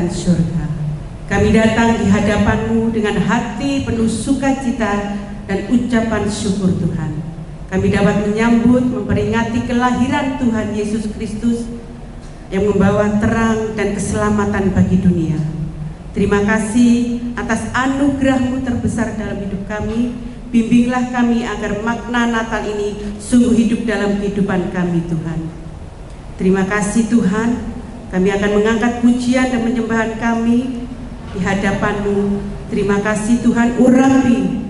kerajaan surga. Kami datang di hadapan-Mu dengan hati penuh sukacita dan ucapan syukur Tuhan. Kami dapat menyambut, memperingati kelahiran Tuhan Yesus Kristus yang membawa terang dan keselamatan bagi dunia. Terima kasih atas anugerah-Mu terbesar dalam hidup kami. Bimbinglah kami agar makna Natal ini sungguh hidup dalam kehidupan kami, Tuhan. Terima kasih Tuhan, kami akan mengangkat pujian dan penyembahan kami di hadapan-Mu. Terima kasih Tuhan, Urapi,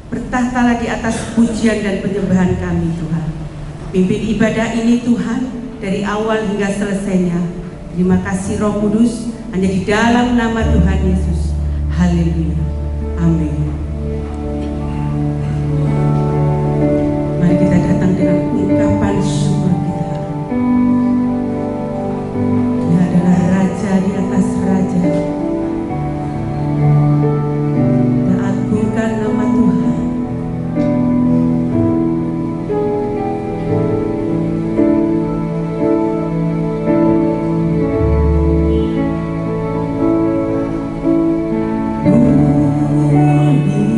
bertahtalah di atas pujian dan penyembahan kami, Tuhan. Pimpin ibadah ini Tuhan, dari awal hingga selesainya. Terima kasih Roh Kudus, hanya di dalam nama Tuhan Yesus. Haleluya. Amin. Mari kita datang dengan ungkapan syukur kita. Dia adalah Raja di atas Raja. Kita agungkan nama Tuhan. Bumi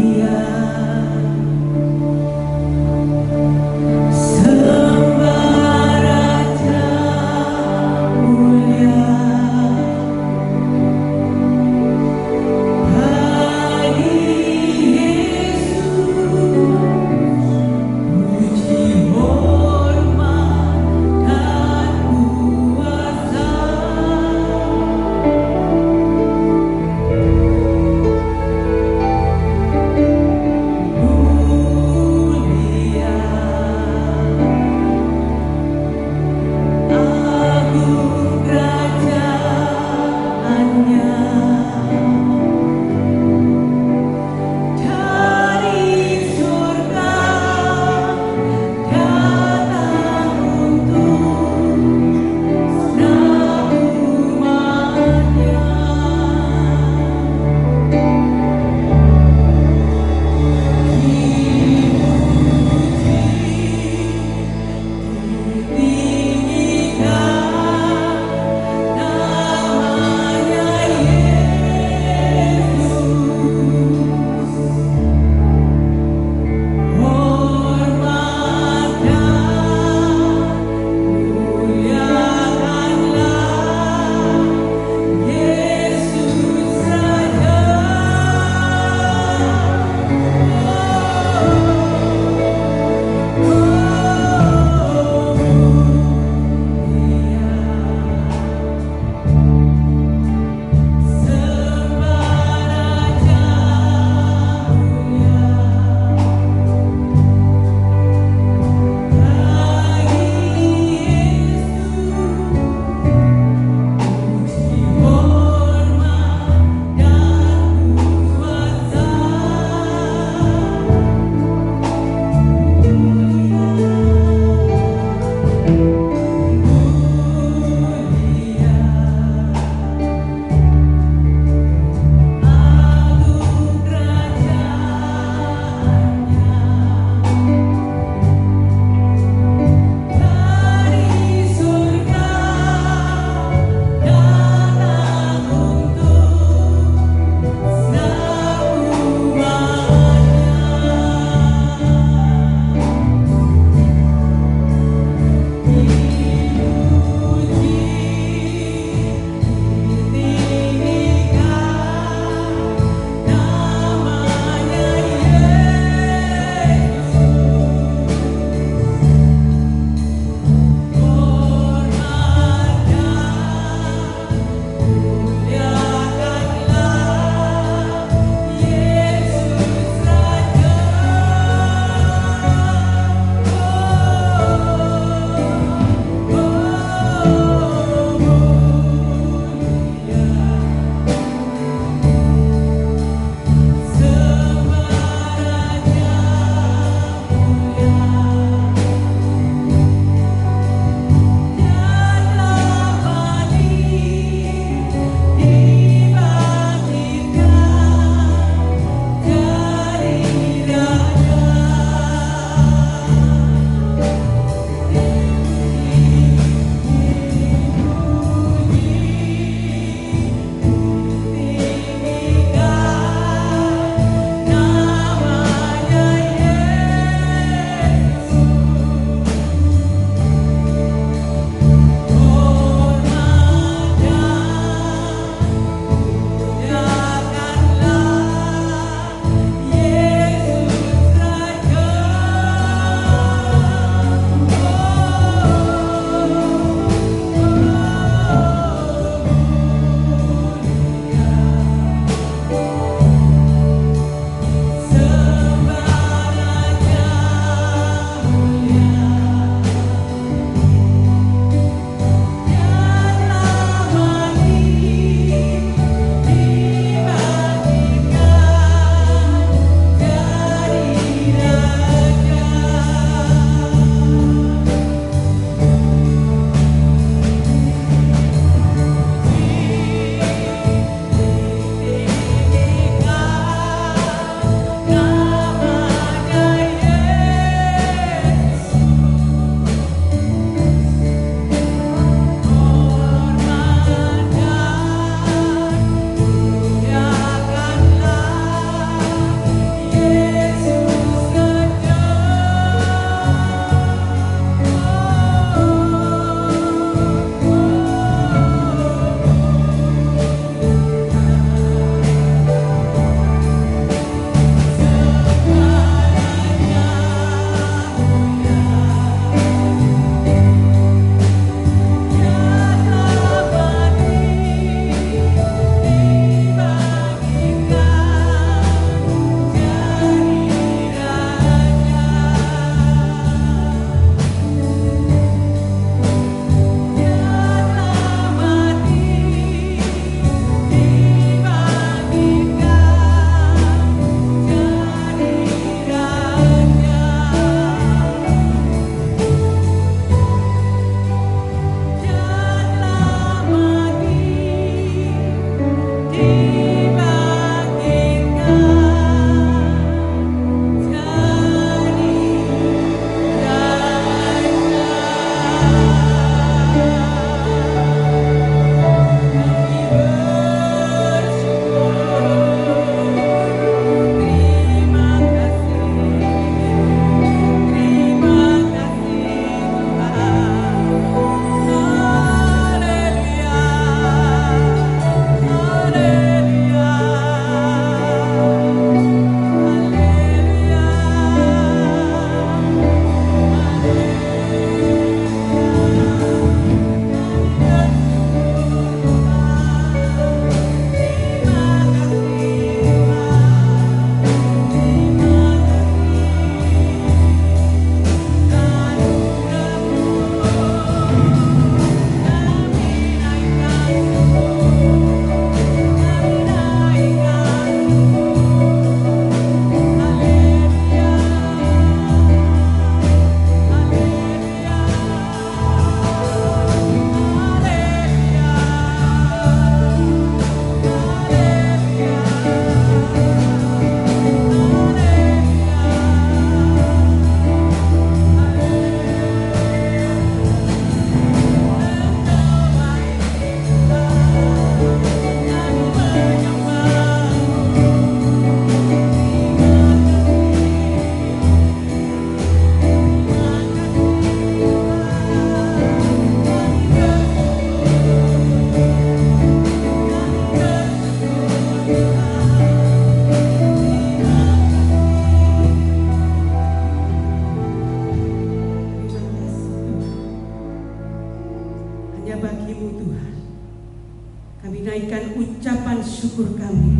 syukur kami.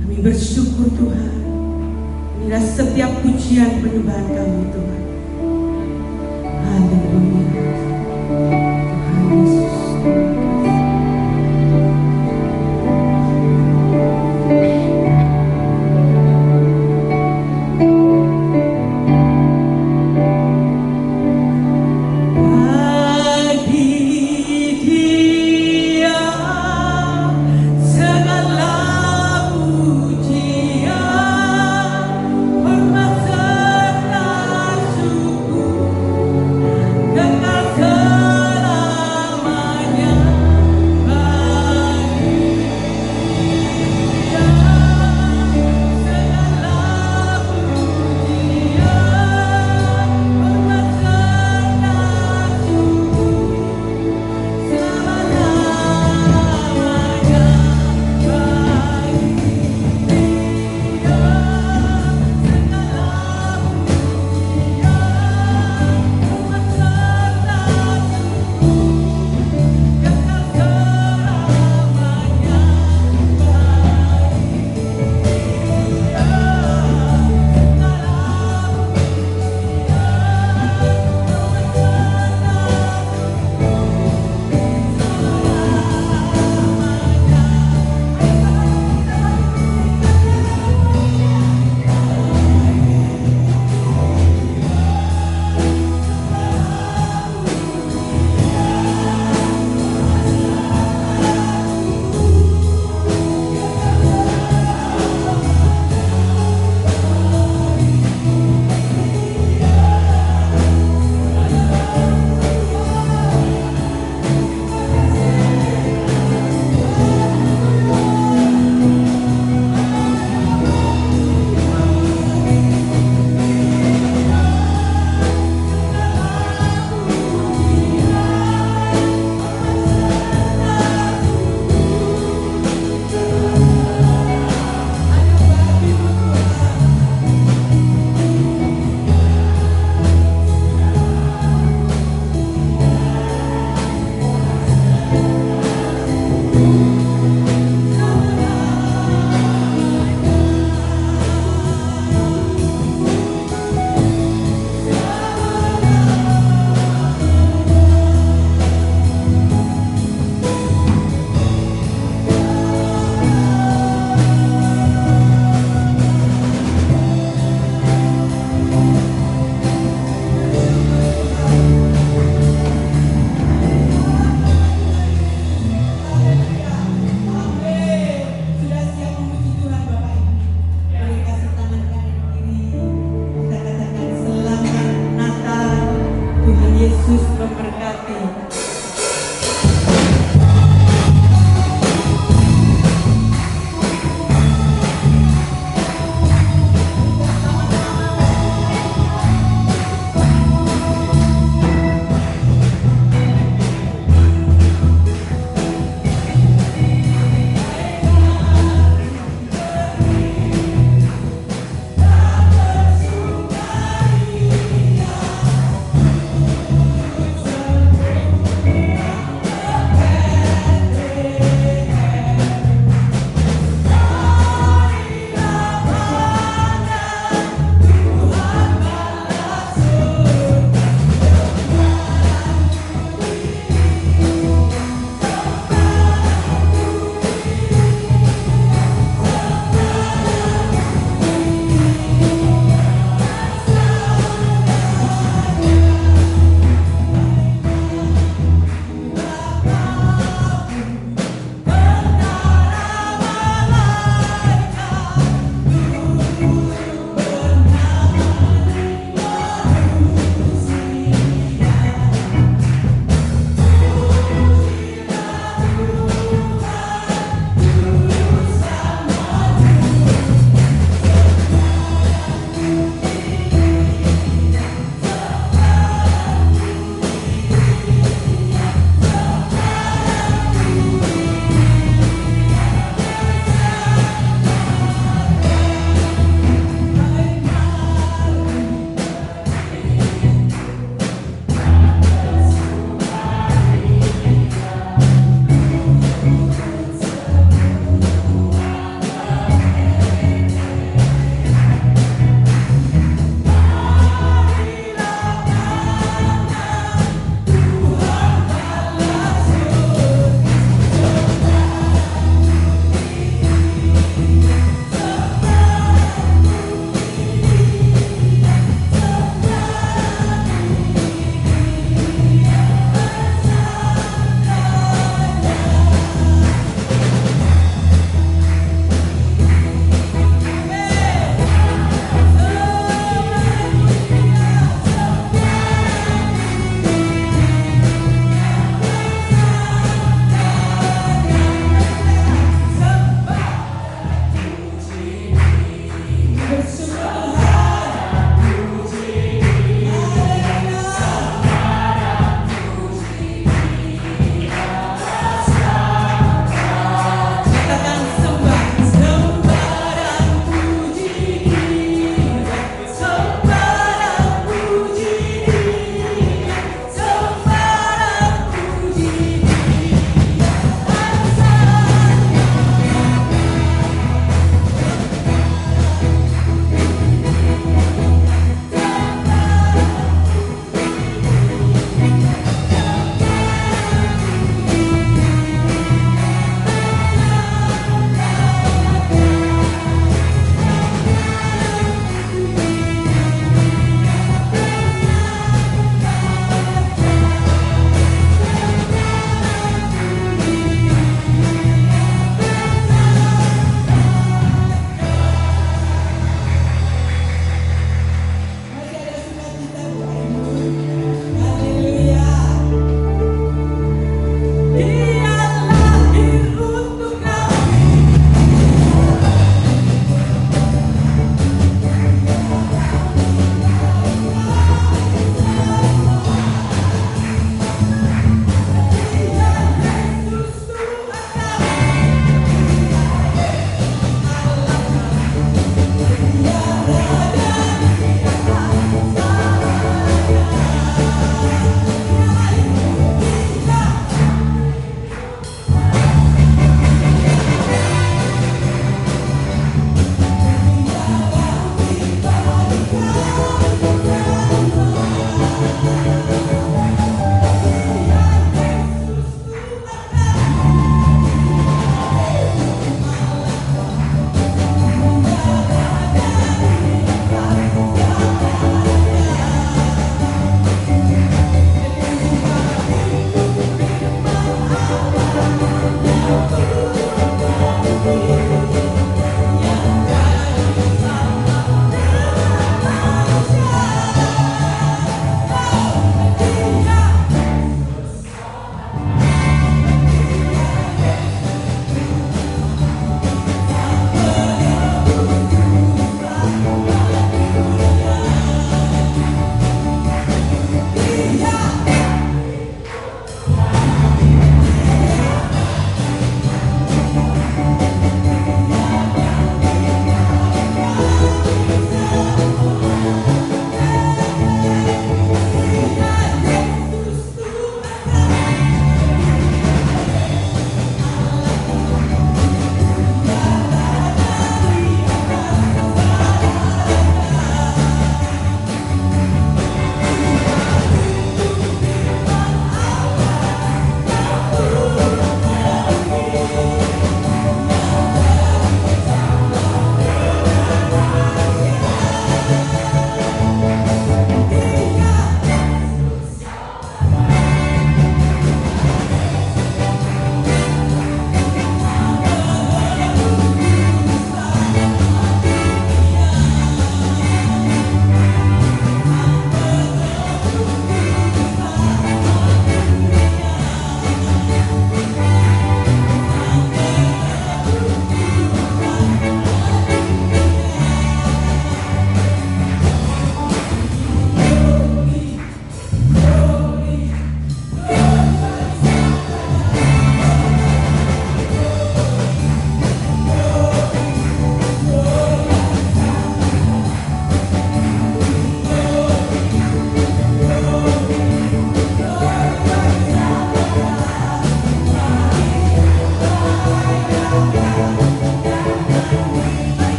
Kami bersyukur Tuhan. Inilah setiap pujian penyembahan kami Tuhan. Haleluya. Tuhan Yesus.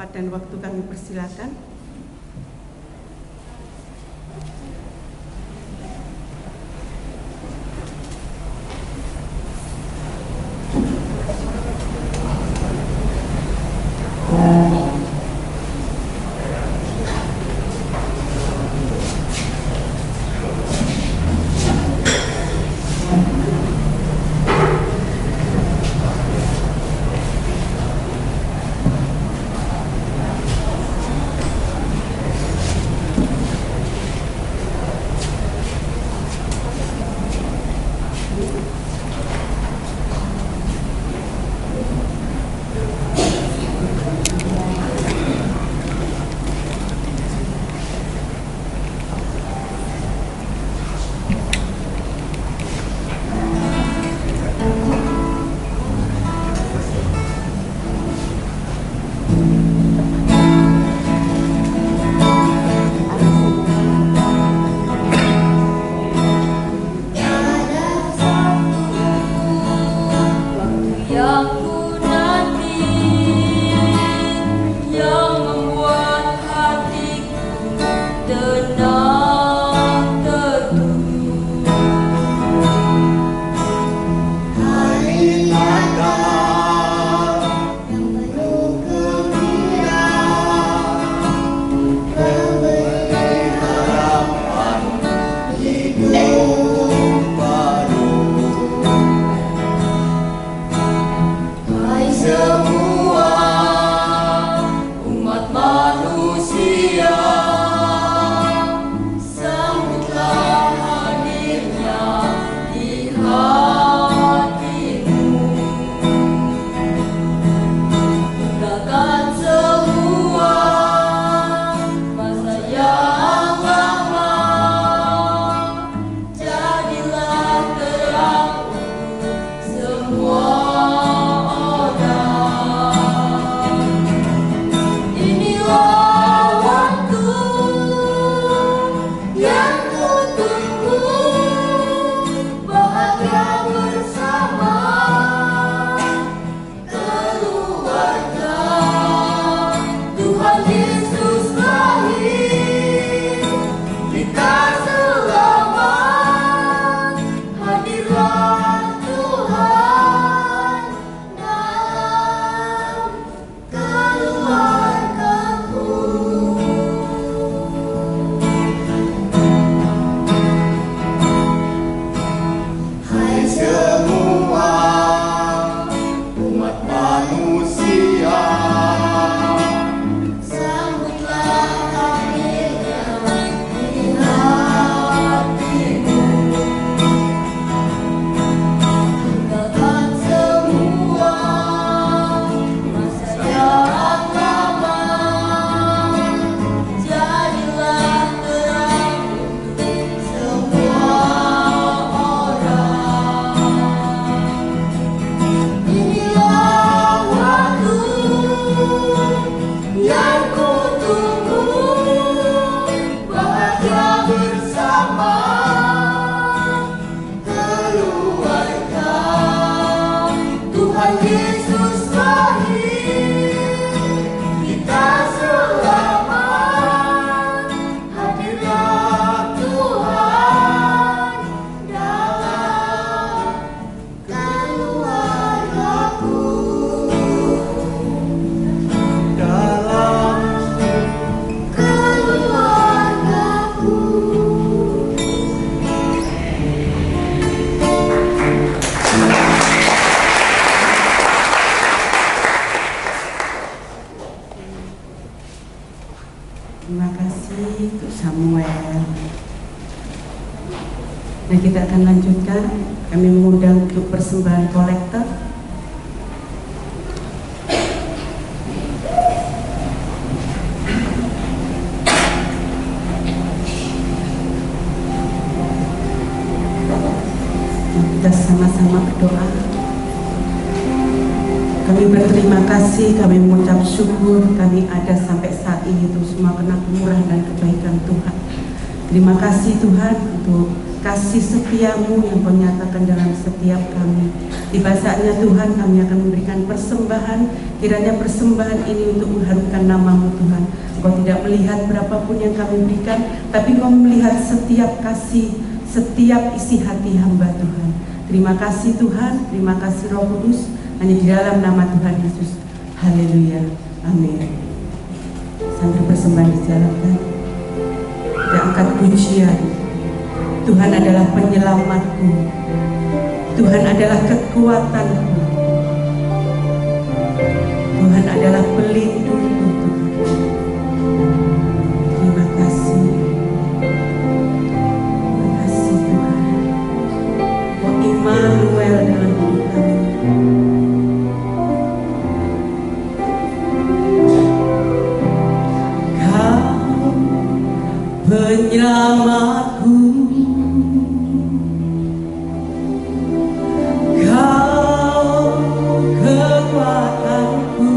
tempat dan waktu kami persilakan. Terima kasih untuk Samuel. Nah, kita akan lanjutkan. Kami mengundang untuk persembahan kolektor. Kita sama-sama berdoa. Kami berterima kasih, kami mengucap syukur kami ada sampai saat ini, itu semua karena kemurahan dan kebaikan Tuhan. Terima kasih Tuhan untuk kasih setiamu yang kau nyatakan dalam setiap kami. Tiba saatnya Tuhan kami akan memberikan persembahan. Kiranya persembahan ini untuk mengharumkan namamu Tuhan. Engkau tidak melihat berapapun yang kami berikan, tapi Engkau melihat setiap kasih, setiap isi hati hamba Tuhan. Terima kasih Tuhan, terima kasih Roh Kudus, hanya di dalam nama Tuhan Yesus. Haleluya, amin. Sambil persembahan dijalankan, kita angkat pujian. Tuhan adalah penyelamatku, Tuhan adalah kekuatanku, Tuhan adalah pelindungku. Terima kasih, terima kasih Tuhan. Oh Immanuel dalam hidup kami. Kau penyelamatku, Kau kekuatanku,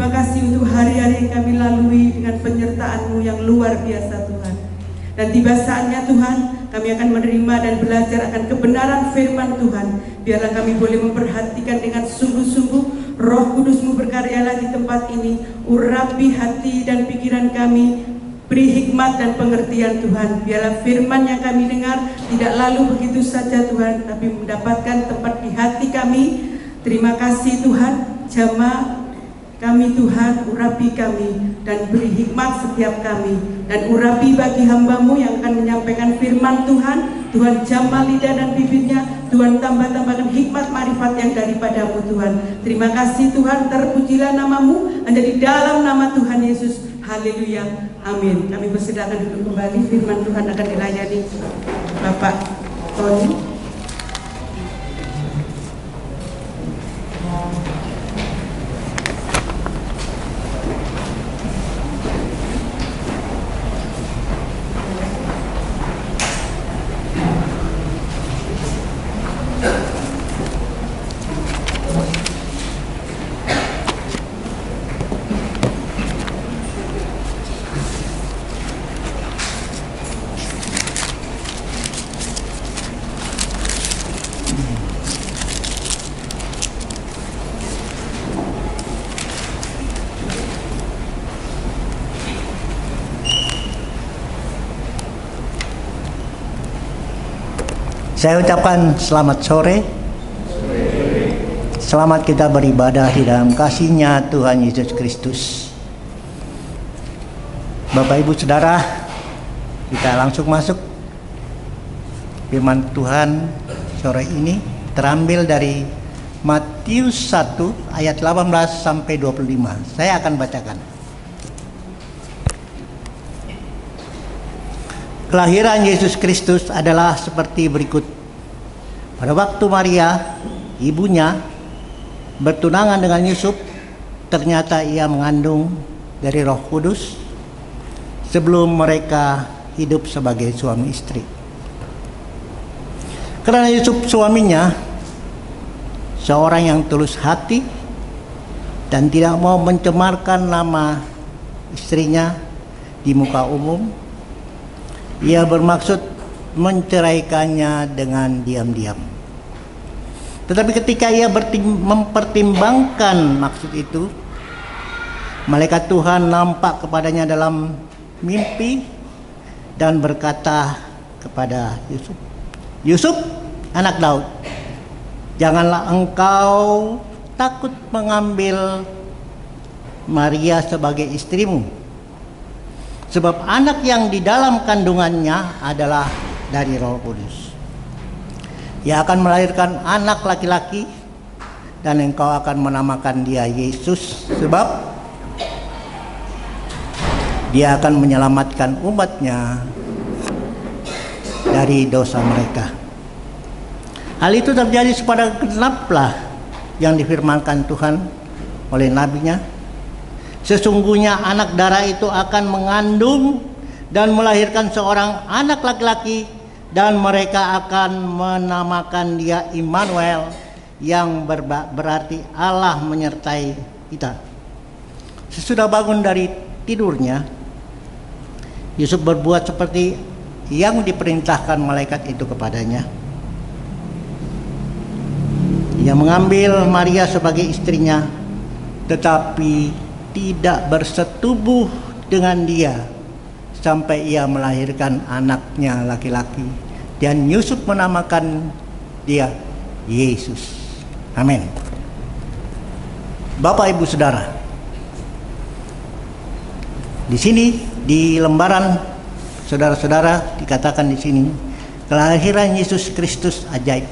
Terima kasih untuk hari-hari yang kami lalui dengan penyertaan-Mu yang luar biasa Tuhan. Dan tiba saatnya Tuhan, kami akan menerima dan belajar akan kebenaran firman Tuhan. Biarlah kami boleh memperhatikan dengan sungguh-sungguh. Roh Kudus-Mu berkaryalah di tempat ini. Urapi hati dan pikiran kami. Beri hikmat dan pengertian Tuhan. Biarlah firman yang kami dengar tidak lalu begitu saja Tuhan, tapi mendapatkan tempat di hati kami. Terima kasih Tuhan. Jamah kami Tuhan, urapi kami dan beri hikmat setiap kami, dan urapi bagi hamba-Mu yang akan menyampaikan firman Tuhan. Tuhan jamah lidah dan bibirnya, Tuhan tambahkan hikmat marifat yang daripada-Mu Tuhan. Terima kasih Tuhan, terpujilah nama-Mu, hanya di dalam nama Tuhan Yesus. Haleluya, amin. Kami persilakan duduk kembali. Firman Tuhan akan dilayani Bapak Tony. Saya ucapkan selamat sore. Selamat kita beribadah di dalam kasih-Nya Tuhan Yesus Kristus. Bapak Ibu Saudara, kita langsung masuk. Firman Tuhan sore ini terambil dari Matius 1 ayat 18 sampai 25. Saya akan bacakan. Kelahiran Yesus Kristus adalah seperti berikut. Pada waktu Maria, ibunya, bertunangan dengan Yusuf, ternyata ia mengandung dari Roh Kudus sebelum mereka hidup sebagai suami istri. Karena Yusuf suaminya seorang yang tulus hati dan tidak mau mencemarkan nama istrinya di muka umum, ia bermaksud menceraikannya dengan diam-diam. Tetapi ketika ia mempertimbangkan maksud itu, malaikat Tuhan nampak kepadanya dalam mimpi dan berkata kepada Yusuf, "Yusuf, anak Daud, janganlah engkau takut mengambil Maria sebagai istrimu, sebab anak yang di dalam kandungannya adalah dari Roh Kudus. Ia akan melahirkan anak laki-laki dan engkau akan menamakan dia Yesus, sebab dia akan menyelamatkan umatnya dari dosa mereka." Hal itu terjadi supaya genaplah yang difirmankan Tuhan oleh nabinya, "Sesungguhnya anak darah itu akan mengandung dan melahirkan seorang anak laki-laki, dan mereka akan menamakan dia Immanuel, yang berarti Allah menyertai kita." Sesudah bangun dari tidurnya, Yusuf berbuat seperti yang diperintahkan malaikat itu kepadanya. Ia mengambil Maria sebagai istrinya, tetapi tidak bersetubuh dengan dia sampai ia melahirkan anaknya laki-laki, dan Yusuf menamakan dia Yesus. Amin. Bapak Ibu Saudara, di sini di lembaran saudara-saudara dikatakan di sini kelahiran Yesus Kristus ajaib.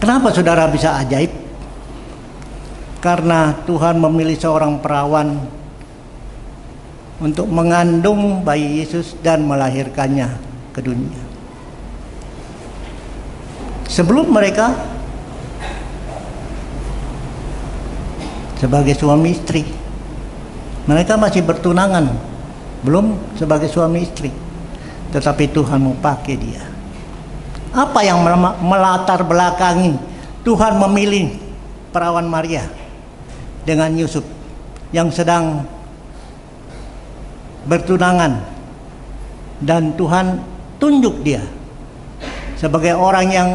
Kenapa saudara bisa ajaib? Karena Tuhan memilih seorang perawan untuk mengandung bayi Yesus dan melahirkannya ke dunia. Sebelum mereka sebagai suami istri, mereka masih bertunangan, belum sebagai suami istri, tetapi Tuhan mau pakai dia. Apa yang melatar belakangi Tuhan memilih perawan Maria dengan Yusuf? yang sedang bertunangan, dan Tuhan tunjuk dia sebagai orang yang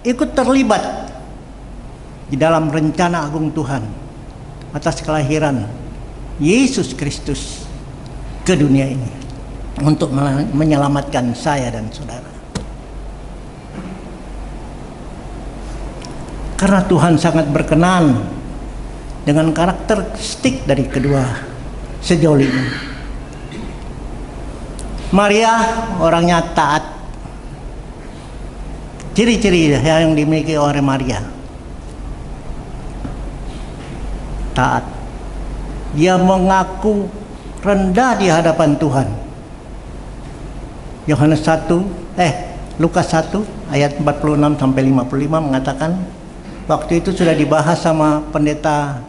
ikut terlibat di dalam rencana agung Tuhan atas kelahiran Yesus Kristus ke dunia ini untuk menyelamatkan saya dan saudara. Karena Tuhan sangat berkenan dengan karakteristik dari kedua sejoli ini. Maria orangnya taat. Ciri-ciri yang dimiliki oleh Maria: taat. Dia mengaku rendah di hadapan Tuhan. Lukas 1 ayat 46 sampai 55 mengatakan, waktu itu sudah dibahas sama pendeta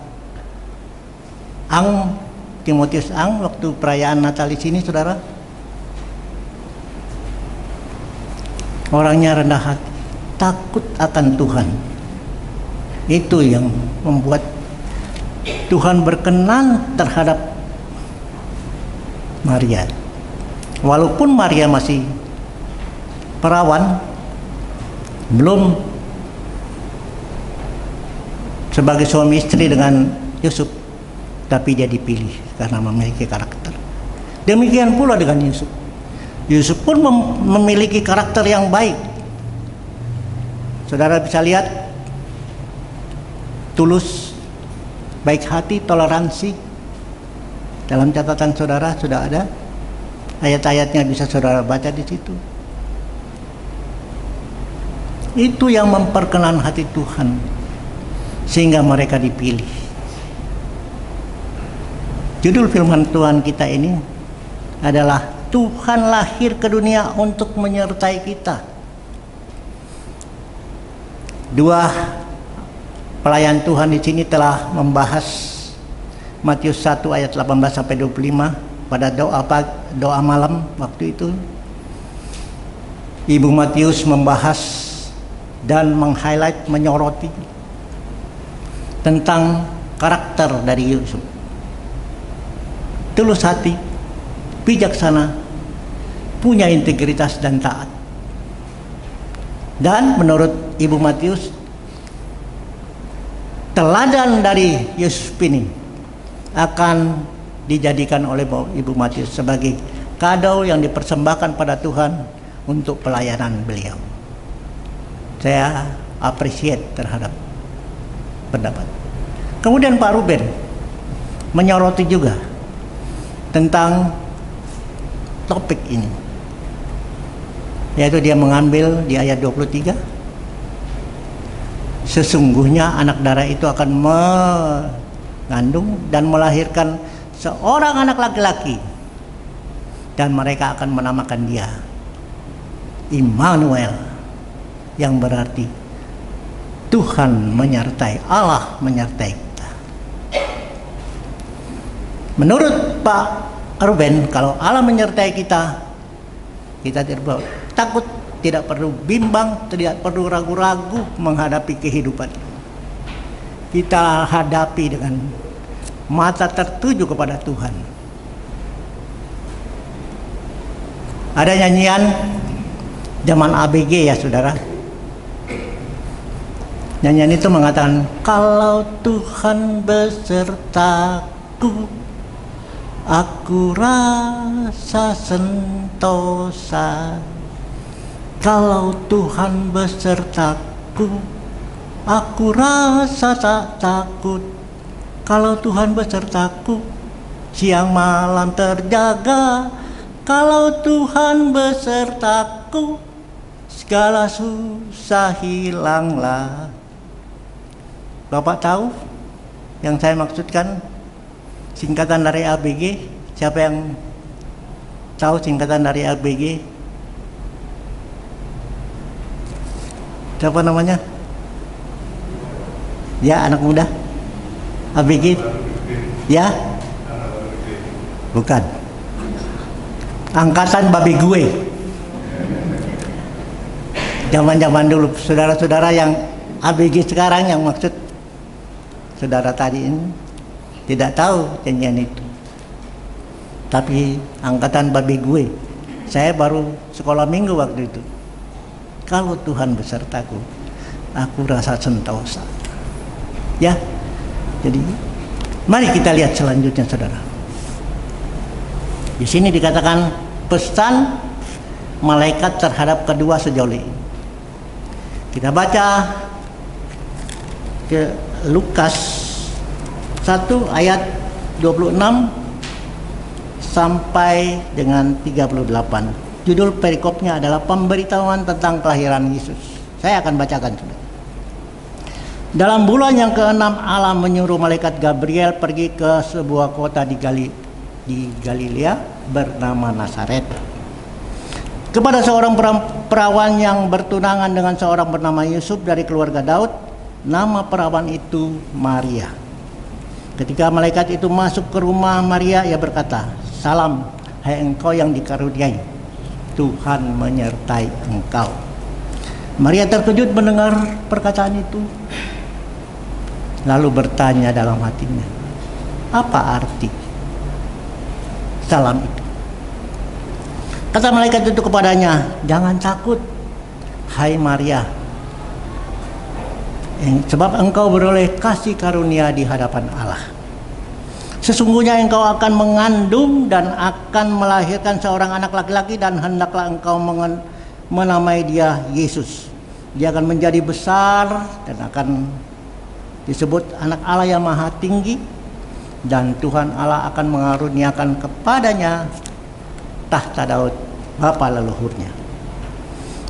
Ang, Timotius Ang, waktu perayaan Natal di sini, saudara. Orangnya rendah hati, takut akan Tuhan. Itu yang membuat Tuhan berkenan terhadap Maria. Walaupun Maria masih perawan, belum sebagai suami istri dengan Yusuf, tapi dia dipilih karena memiliki karakter. Demikian pula dengan Yusuf. Yusuf pun memiliki karakter yang baik. Saudara bisa lihat, tulus, baik hati, toleransi. Dalam catatan saudara sudah ada ayat-ayatnya, bisa saudara baca di situ. Itu yang memperkenan hati Tuhan sehingga mereka dipilih. Judul firman Tuhan kita ini adalah Tuhan lahir ke dunia untuk menyertai kita. Dua pelayan Tuhan di sini telah membahas Matius 1 ayat 18 sampai 25 pada doa malam waktu itu. Ibu Matius membahas dan meng-highlight, menyoroti tentang karakter dari Yusuf. Tulus hati, bijaksana, punya integritas dan taat. Dan menurut Ibu Matius, teladan dari Yusuf ini akan dijadikan oleh Ibu Matius sebagai kado yang dipersembahkan pada Tuhan untuk pelayanan beliau. Saya appreciate terhadap pendapat. Kemudian Pak Ruben menyoroti juga tentang topik ini, yaitu dia mengambil di ayat 23, sesungguhnya anak darah itu akan mengandung dan melahirkan seorang anak laki-laki, dan mereka akan menamakan dia Immanuel, yang berarti Tuhan menyertai, Allah menyertai kita. Menurut Pak Ruben, kalau Allah menyertai kita, kita tidak perlu takut, tidak perlu bimbang, tidak perlu ragu-ragu menghadapi kehidupan. Kita hadapi dengan mata tertuju kepada Tuhan. Ada nyanyian zaman ABG ya saudara. Nyanyian itu mengatakan, kalau Tuhan besertaku, aku rasa sentosa. Kalau Tuhan besertaku, aku rasa tak takut. Kalau Tuhan besertaku, siang malam terjaga. Kalau Tuhan besertaku, segala susah hilanglah. Bapak tahu yang saya maksudkan? Singkatan dari ABG. Siapa yang tahu singkatan dari ABG? Siapa namanya? Ya, anak muda. ABG? Ya? Bukan. Angkatan babi gue. Zaman-zaman dulu, saudara-saudara yang ABG sekarang yang maksud saudara tadi ini. tidak tahu janjian itu. Tapi angkatan babi gue, saya baru sekolah minggu waktu itu. Kalau Tuhan besertaku, aku rasa sentosa. Ya, jadi mari kita lihat selanjutnya, saudara. Di sini dikatakan pesan malaikat terhadap kedua sejoli. Kita baca ke Lukas 1 ayat 26 sampai dengan 38. Judul perikopnya adalah pemberitahuan tentang kelahiran Yesus. Saya akan bacakan, saudara. Dalam bulan yang ke-6 Allah menyuruh malaikat Gabriel pergi ke sebuah kota di Galilea bernama Nazaret, kepada seorang perawan yang bertunangan dengan seorang bernama Yusuf dari keluarga Daud. Nama perawan itu Maria. Ketika malaikat itu masuk ke rumah Maria, ia berkata, "Salam, hai engkau yang dikaruniai, Tuhan menyertai engkau." Maria terkejut mendengar perkataan itu, lalu bertanya dalam hatinya, apa arti salam itu? Kata malaikat itu kepadanya, "Jangan takut, hai Maria, sebab engkau beroleh kasih karunia di hadapan Allah. Sesungguhnya engkau akan mengandung dan akan melahirkan seorang anak laki-laki, dan hendaklah engkau menamai dia Yesus. Dia akan menjadi besar dan akan disebut anak Allah yang maha tinggi, dan Tuhan Allah akan mengaruniakan kepadanya tahta Daud bapa leluhurnya.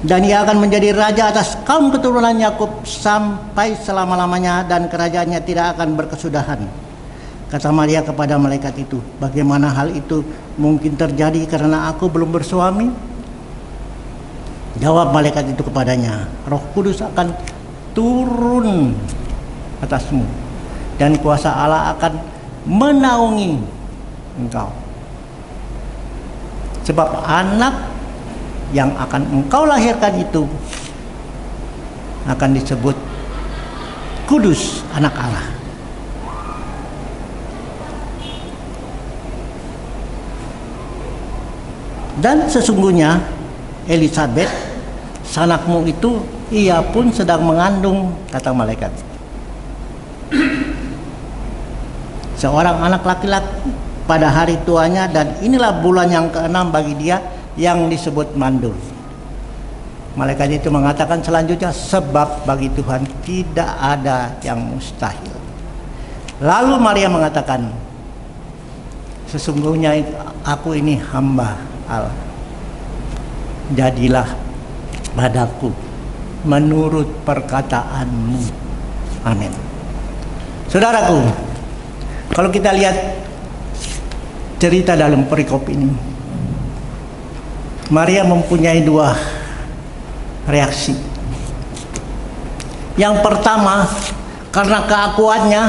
Dan ia akan menjadi raja atas kaum keturunan Yakub sampai selama-lamanya, dan kerajaannya tidak akan berkesudahan." Kata Maria kepada malaikat itu, "Bagaimana hal itu mungkin terjadi karena aku belum bersuami?" Jawab malaikat itu kepadanya, "Roh Kudus akan turun atasmu, dan kuasa Allah akan menaungi engkau. Sebab anak yang akan engkau lahirkan itu akan disebut Kudus, anak Allah. Dan sesungguhnya Elisabet, sanakmu itu, ia pun sedang mengandung," kata malaikat, "seorang anak laki-laki pada hari tuanya, dan inilah bulan yang ke-6 bagi dia yang disebut mandul." Malaikat itu mengatakan selanjutnya, "Sebab bagi Tuhan tidak ada yang mustahil." Lalu Maria mengatakan, "Sesungguhnya aku ini hamba Allah. Jadilah padaku menurut perkataanmu. Amin." Saudaraku, kalau kita lihat cerita dalam perikop ini, Maria mempunyai dua reaksi. Yang pertama, karena keakuannya,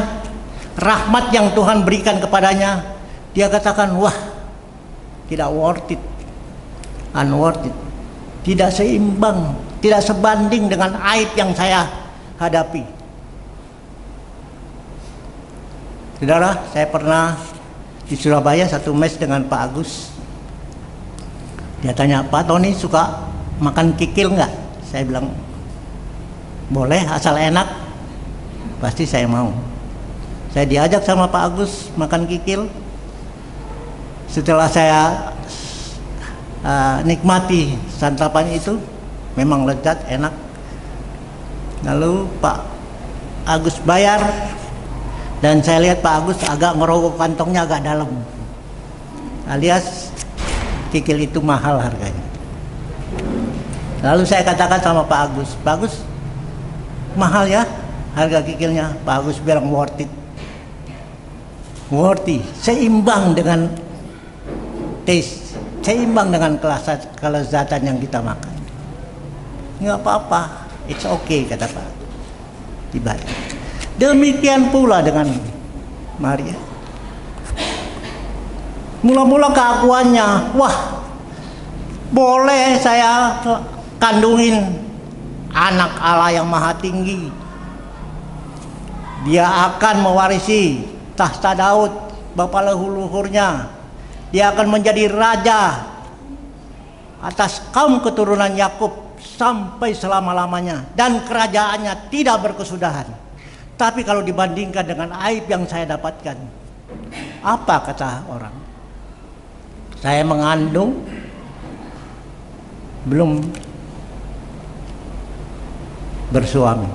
rahmat yang Tuhan berikan kepadanya, dia katakan, "Wah, tidak worth it, unworth it, tidak seimbang, tidak sebanding dengan aib yang saya hadapi." Saudara, saya pernah di Surabaya satu mes dengan Pak Agus. Dia tanya, "Pak Tony suka makan kikil nggak?" Saya bilang, "Boleh, asal enak, pasti saya mau." Saya diajak sama Pak Agus makan kikil. Setelah saya nikmati santapan itu, memang lezat, enak. Lalu Pak Agus bayar, dan saya lihat Pak Agus agak ngerokok, kantongnya agak dalam, alias kikil itu mahal harganya. Lalu saya katakan sama Pak Agus, "Pak Agus, mahal ya harga kikilnya?" Pak Agus bilang, "Worth it, worthy, seimbang dengan taste, seimbang dengan kelezatan yang kita makan. Nggak apa-apa, it's okay," kata Pak. Dibayar. Demikian pula dengan Maria. Mula-mula keakuannya, "Wah, boleh saya kandungin anak Allah yang maha tinggi. Dia akan mewarisi tahta Daud, bapa leluhurnya. Dia akan menjadi raja atas kaum keturunan Yakub sampai selama-lamanya, dan kerajaannya tidak berkesudahan. Tapi kalau dibandingkan dengan aib yang saya dapatkan, apa kata orang? Saya mengandung, belum bersuami.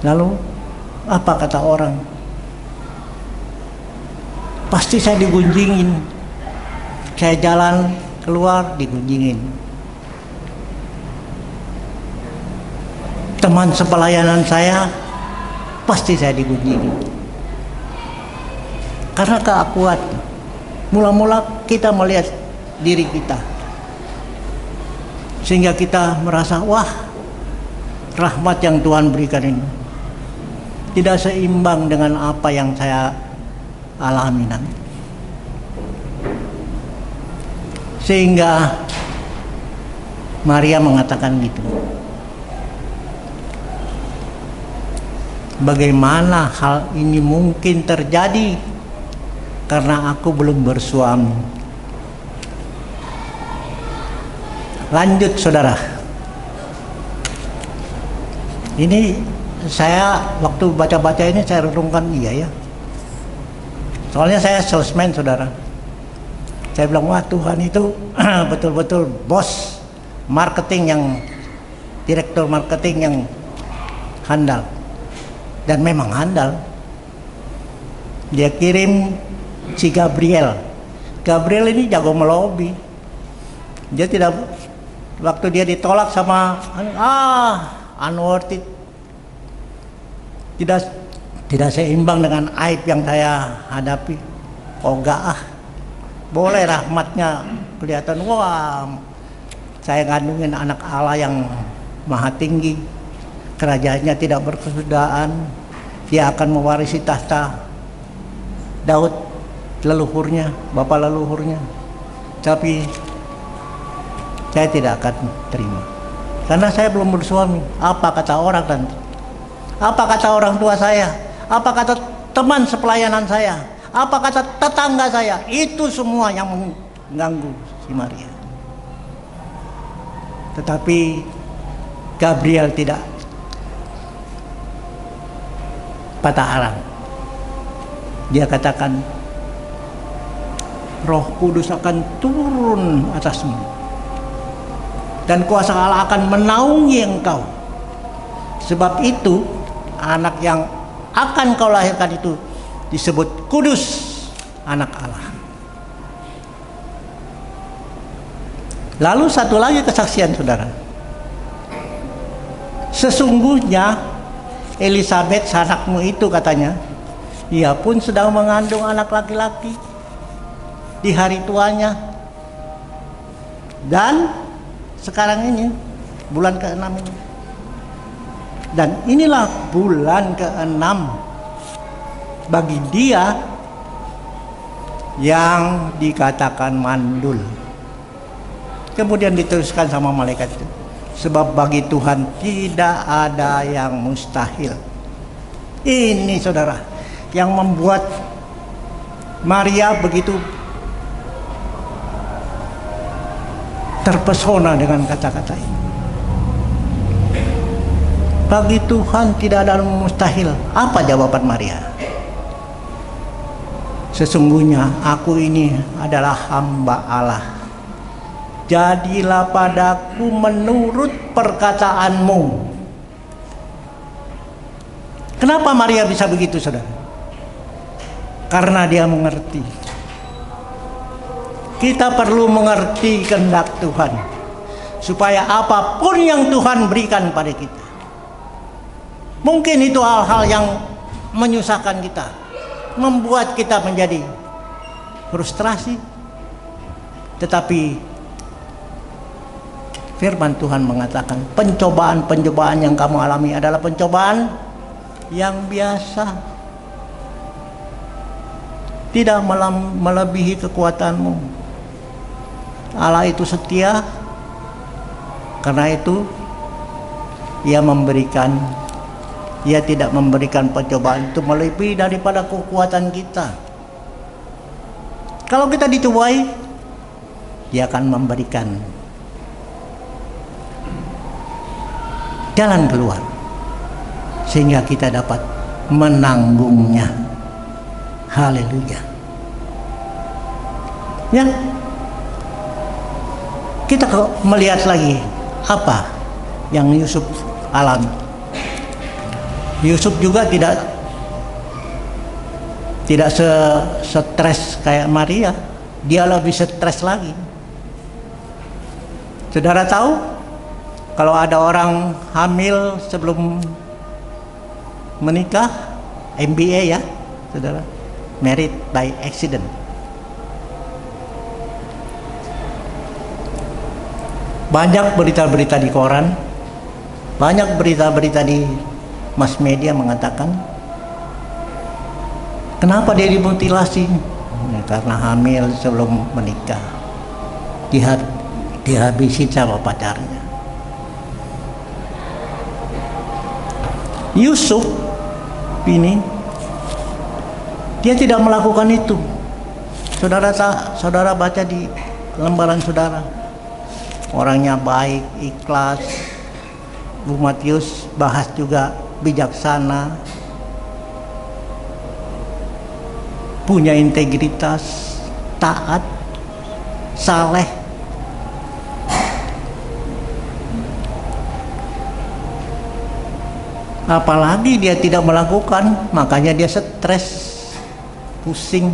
Lalu apa kata orang? Pasti saya digunjingin. Saya jalan keluar digunjingin. Teman sepelayanan saya pasti saya digunjingin. Karena keakuat. Mula-mula kita melihat diri kita, sehingga kita merasa, wah, rahmat yang Tuhan berikan ini tidak seimbang dengan apa yang saya alami nanti. Sehingga Maria mengatakan gitu. Bagaimana hal ini mungkin terjadi karena aku belum bersuami? Lanjut saudara. Ini saya waktu baca-baca ini saya renungkan, iya ya. Soalnya saya salesman saudara. Saya bilang, wah Tuhan itu betul-betul bos marketing yang, direktur marketing yang handal. Dan memang handal. Dia kirim si Gabriel. Gabriel ini jago melobi. Dia tidak, waktu dia ditolak sama unworth it, tidak seimbang dengan aib yang saya hadapi. Oh enggak, boleh rahmatnya kelihatan, wah saya ngandungin anak Allah yang maha tinggi, kerajaannya tidak berkesudahan, dia akan mewarisi tahta Daud leluhurnya, bapak leluhurnya. Tapi saya tidak akan terima karena saya belum bersuami. Apa kata orang nanti? Apa kata orang tua saya? Apa kata teman sepelayanan saya? Apa kata tetangga saya? Itu semua yang mengganggu si Maria. Tetapi Gabriel tidak patah arang. Dia katakan, Roh Kudus akan turun atasmu dan kuasa Allah akan menaungi engkau. Sebab itu anak yang akan kau lahirkan itu disebut kudus, anak Allah. Lalu satu lagi kesaksian saudara. Sesungguhnya Elisabeth anakmu itu katanya, ia pun sedang mengandung anak laki-laki di hari tuanya. Dan sekarang ini bulan ke-6 ini. Dan inilah bulan ke-6 bagi dia yang dikatakan mandul. Kemudian diteruskan sama malaikat itu, sebab bagi Tuhan tidak ada yang mustahil. Ini saudara yang membuat Maria begitu terpesona dengan kata-kata ini. Bagi Tuhan tidak ada yang mustahil. Apa jawaban Maria? Sesungguhnya aku ini adalah hamba Allah. Jadilah padaku menurut perkataanmu. Kenapa Maria bisa begitu, saudara? Karena dia mengerti. Kita perlu mengerti kehendak Tuhan, supaya apapun yang Tuhan berikan pada kita, mungkin itu hal-hal yang menyusahkan kita, membuat kita menjadi frustrasi, tetapi firman Tuhan mengatakan pencobaan-pencobaan yang kamu alami adalah pencobaan yang biasa, tidak melebihi kekuatanmu. Allah itu setia, karena itu Ia memberikan Ia tidak memberikan pencobaan itu melebihi daripada kekuatan kita. Kalau kita dicobai, Dia akan memberikan jalan keluar sehingga kita dapat menanggungnya. Haleluya. Ya, kita melihat lagi apa yang Yusuf alami. Yusuf juga tidak stres kayak Maria. Dia lebih stres lagi. Saudara tahu, kalau ada orang hamil sebelum menikah, MBA ya, saudara, married by accident. Banyak berita-berita di koran, banyak berita-berita di mass media mengatakan, kenapa dia dimutilasi? Ya, karena hamil sebelum menikah, dihabisin sama pacarnya. Yusuf ini, dia tidak melakukan itu. Saudara baca di lembaran saudara, orangnya baik, ikhlas. Bu Matius bahas juga bijaksana, punya integritas, taat, saleh. Apalagi dia tidak melakukan, makanya dia stres, pusing.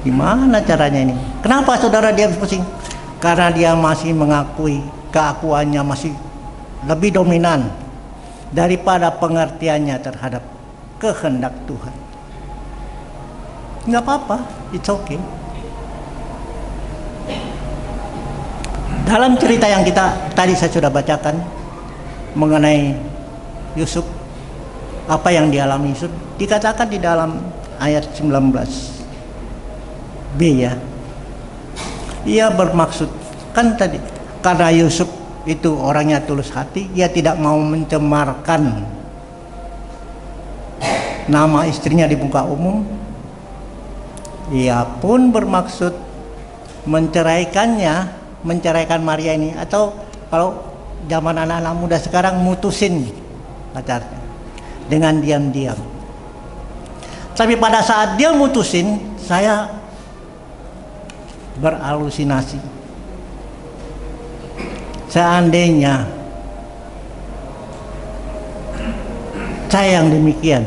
Gimana caranya ini? Kenapa saudara dia pusing? Karena dia masih mengakui, keakuannya masih lebih dominan daripada pengertiannya terhadap kehendak Tuhan. Nggak apa-apa, it's okay. Dalam cerita yang tadi saya sudah bacakan mengenai Yusuf, apa yang dialami Yusuf, dikatakan di dalam ayat 19b ya. Ia bermaksud, kan tadi, karena Yusuf itu orangnya tulus hati, ia tidak mau mencemarkan nama istrinya di muka umum. Ia pun bermaksud menceraikan Maria ini, atau kalau zaman anak-anak muda sekarang, mutusin pacarnya dengan diam-diam. Tapi pada saat dia mutusin, saya berhalusinasi. Seandainya saya yang demikian,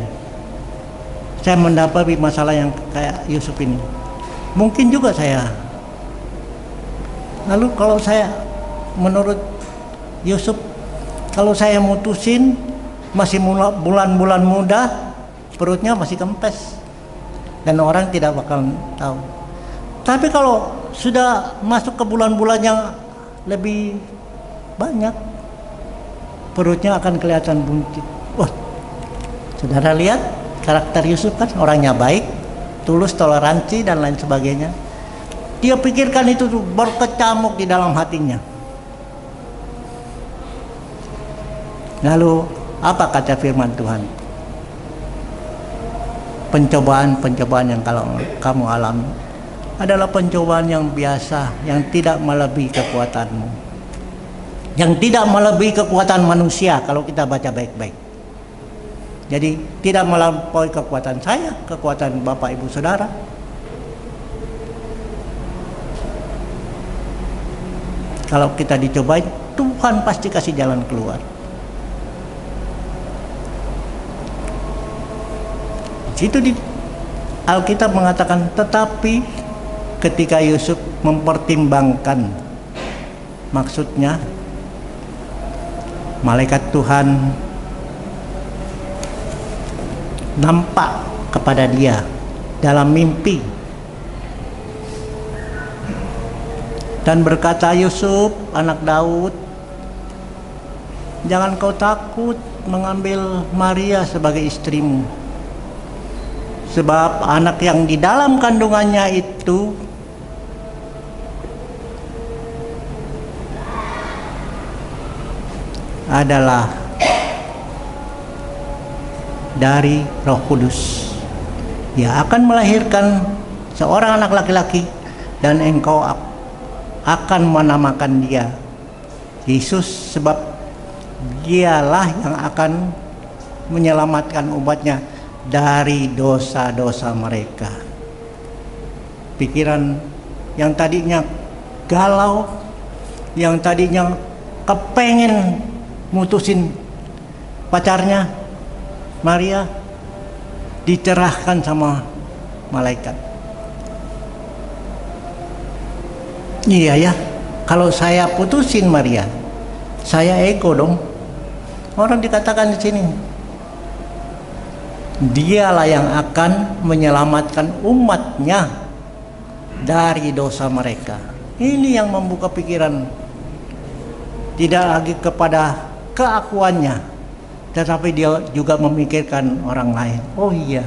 saya mendapati masalah yang kayak Yusuf ini, mungkin juga saya. Lalu kalau saya, menurut Yusuf, kalau saya mutusin masih bulan-bulan muda, perutnya masih kempes dan orang tidak bakal tahu. Tapi kalau sudah masuk ke bulan-bulan yang lebih banyak, perutnya akan kelihatan buncit. Wah, saudara lihat karakter Yusuf kan, orangnya baik, tulus, toleransi dan lain sebagainya. Dia pikirkan itu berkecamuk di dalam hatinya. Lalu apa kata firman Tuhan? Pencobaan-pencobaan yang kalau kamu alami adalah pencobaan yang biasa, yang tidak melebihi kekuatanmu, yang tidak melebihi kekuatan manusia. Kalau kita baca baik-baik, jadi tidak melampaui kekuatan saya, kekuatan Bapak Ibu Saudara. Kalau kita dicobai, Tuhan pasti kasih jalan keluar. Itu di Alkitab mengatakan, tetapi ketika Yusuf mempertimbangkan, maksudnya malaikat Tuhan nampak kepada dia dalam mimpi dan berkata, Yusuf anak Daud, jangan kau takut mengambil Maria sebagai istrimu, sebab anak yang di dalam kandungannya itu adalah dari Roh Kudus. Dia akan melahirkan seorang anak laki-laki dan engkau akan menamakan dia Yesus, sebab dialah yang akan menyelamatkan umatnya dari dosa-dosa mereka. Pikiran yang tadinya galau, yang tadinya kepengen mutusin pacarnya Maria, dicerahkan sama malaikat. Iya ya, kalau saya putusin Maria, saya ego dong. Orang dikatakan di sini, dialah yang akan menyelamatkan umatnya dari dosa mereka. Ini yang membuka pikiran, tidak lagi kepada keakuannya, tetapi dia juga memikirkan orang lain. Oh iya,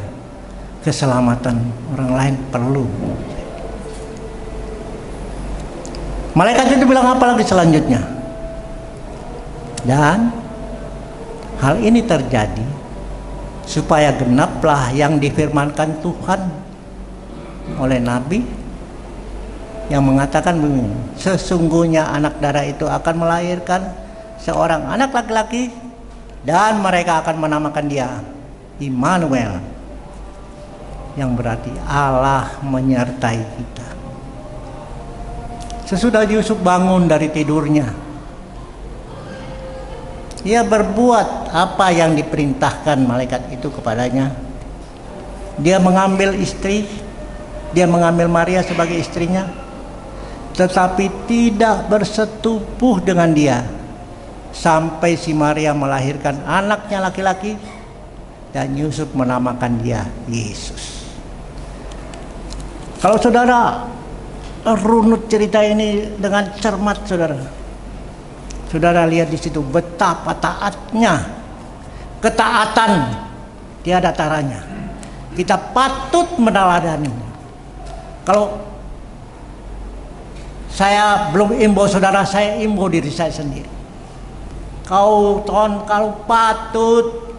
keselamatan orang lain perlu. Malaikat itu bilang apa lagi selanjutnya? Dan hal ini terjadi supaya genaplah yang difirmankan Tuhan oleh Nabi yang mengatakan begini, sesungguhnya anak darah itu akan melahirkan seorang anak laki-laki dan mereka akan menamakan dia Immanuel, yang berarti Allah menyertai kita. Sesudah Yusuf bangun dari tidurnya, ia berbuat apa yang diperintahkan malaikat itu kepadanya. Dia mengambil istri, dia mengambil Maria sebagai istrinya, tetapi tidak bersetubuh dengan dia sampai si Maria melahirkan anaknya laki-laki dan Yusuf menamakan dia Yesus. Kalau saudara runut cerita ini dengan cermat, saudara lihat di situ betapa taatnya, ketaatan tiada taranya. Kita patut meneladani. Kalau saya belum imbau saudara, saya imbau diri saya sendiri. Kau patut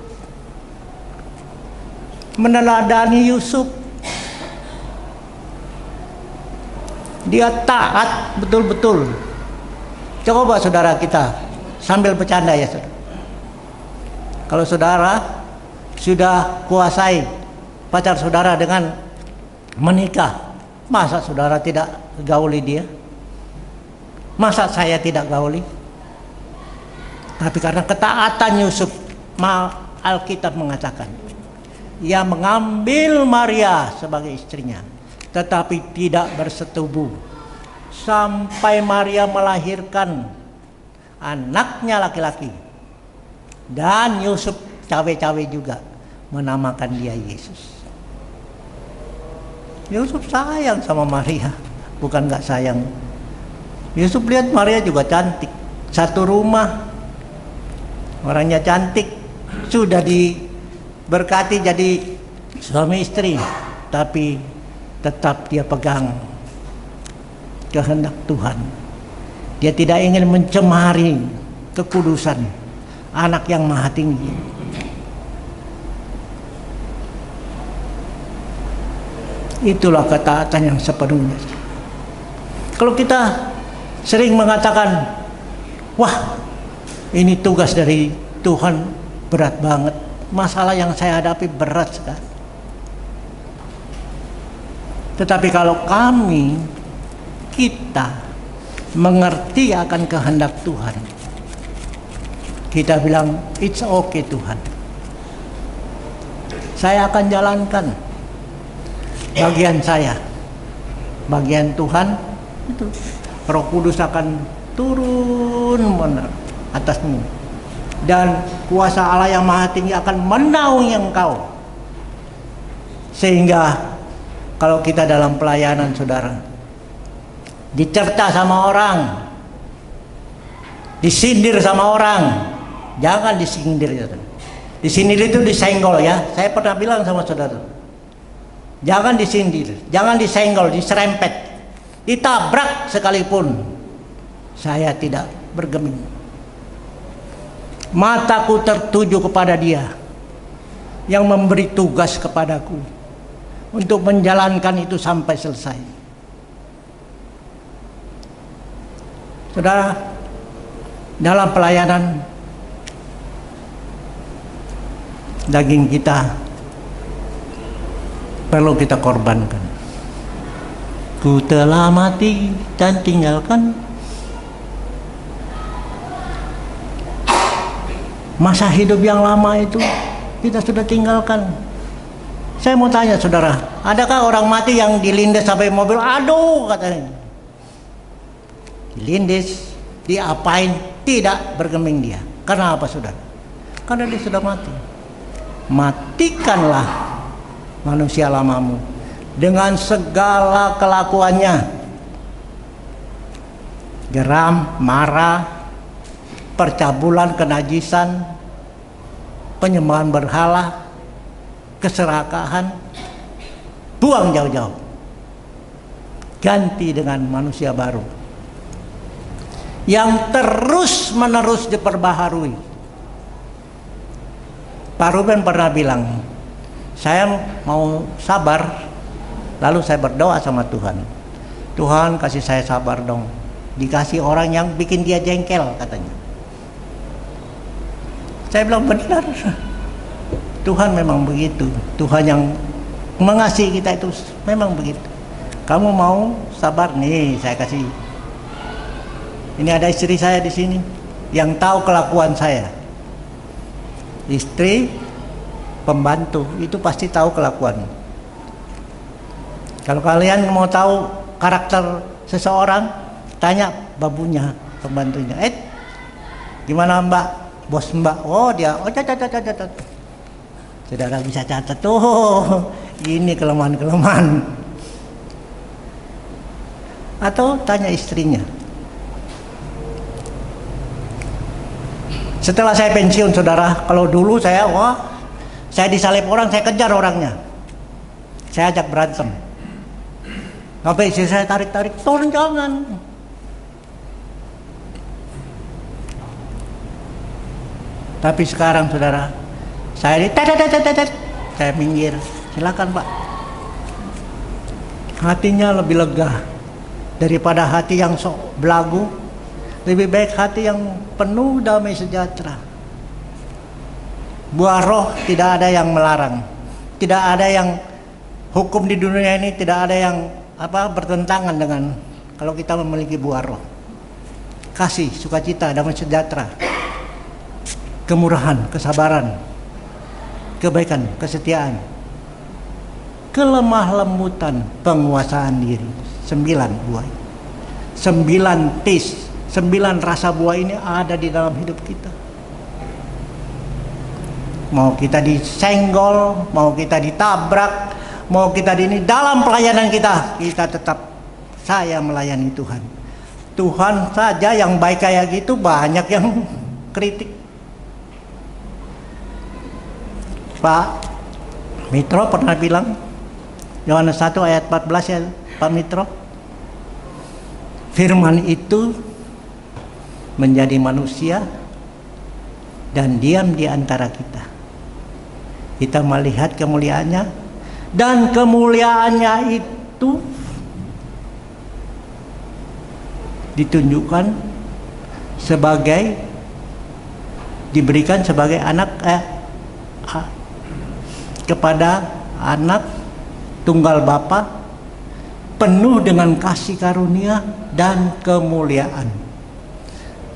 meneladani Yusuf. Dia taat betul-betul. Coba saudara kita sambil bercanda ya saudara. Kalau saudara sudah kuasai pacar saudara dengan menikah, masa saudara tidak gauli dia? Masa saya tidak gauli? Tapi karena ketaatan Yusuf, Alkitab mengatakan ia mengambil Maria sebagai istrinya, tetapi tidak bersetubuh sampai Maria melahirkan anaknya laki-laki, dan Yusuf cawe-cawe juga menamakan dia Yesus. Yusuf sayang sama Maria, bukan gak sayang. Yusuf lihat Maria juga cantik, satu rumah, orangnya cantik, sudah diberkati jadi suami istri, tapi tetap dia pegang kehendak Tuhan. Dia tidak ingin mencemari kekudusan anak yang maha tinggi. Itulah ketaatan yang sepenuhnya. Kalau kita sering mengatakan, wah ini tugas dari Tuhan berat banget, masalah yang saya hadapi berat sekali. Tetapi kalau kita mengerti akan kehendak Tuhan, kita bilang, it's okay Tuhan, saya akan jalankan bagian saya. Bagian Tuhan itu Roh Kudus akan turun atasmu, dan kuasa Allah yang maha tinggi akan menaungi engkau. Sehingga kalau kita dalam pelayanan saudara, dicerca sama orang, disindir sama orang, jangan disindir. Disindir itu disenggol ya. Saya pernah bilang sama saudara, jangan disindir, jangan disenggol, diserempet, ditabrak sekalipun, saya tidak bergeming. Mataku tertuju kepada dia yang memberi tugas kepadaku untuk menjalankan itu sampai selesai. Saudara, dalam pelayanan daging kita perlu kita korbankan. Ku telah mati dan tinggalkan masa hidup yang lama itu, kita sudah tinggalkan. Saya mau tanya saudara, adakah orang mati yang dilindas sampai mobil? Aduh katanya, dilindas, diapain, tidak bergeming dia. Karena apa saudara? Karena dia sudah mati. Matikanlah manusia lamamu dengan segala kelakuannya, geram, marah, percabulan, kenajisan, penyembahan berhala, keserakahan. Buang jauh-jauh, ganti dengan manusia baru yang terus menerus diperbaharui. Pak Ruben pernah bilang, saya mau sabar, lalu saya berdoa sama Tuhan, Tuhan kasih saya sabar dong, dikasih orang yang bikin dia jengkel katanya. Saya bilang benar, Tuhan memang begitu. Tuhan yang mengasihi kita itu memang begitu. Kamu mau sabar nih, saya kasih. Ini ada istri saya di sini yang tahu kelakuan saya. Istri, pembantu itu pasti tahu kelakuan. Kalau kalian mau tahu karakter seseorang, tanya babunya, pembantunya. Gimana mbak, bos mbak? Oh dia, oh catat. Saudara bisa catat tuh, ini kelemahan-kelemahan. Atau tanya istrinya. Setelah saya pensiun saudara, kalau dulu saya disalip orang, saya kejar orangnya, saya ajak berantem, sampai istri saya tarik-tarik, tolong jangan. Tapi sekarang saudara, saya saya minggir, silakan pak. Hatinya lebih lega daripada hati yang sok belagu. Lebih baik hati yang penuh damai sejahtera. Buah roh tidak ada yang melarang, tidak ada yang hukum di dunia ini, tidak ada yang bertentangan dengan kalau kita memiliki buah roh. Kasih, sukacita, damai sejahtera, kemurahan, kesabaran, kebaikan, kesetiaan, kelemah lembutan, penguasaan diri. 9 buah, 9 tis. 9 rasa buah ini ada di dalam hidup kita. Mau kita disenggol, mau kita ditabrak, mau kita dalam pelayanan kita tetap saya melayani Tuhan. Tuhan saja yang baik kayak gitu, banyak yang kritik. Pak Mitro pernah bilang, Yohanes 1 ayat 14 ya Pak Mitro, firman itu menjadi manusia dan diam di antara kita. Kita melihat kemuliaannya, dan kemuliaannya itu ditunjukkan sebagai, diberikan sebagai anak kepada anak tunggal Bapa, penuh dengan kasih karunia dan kemuliaan.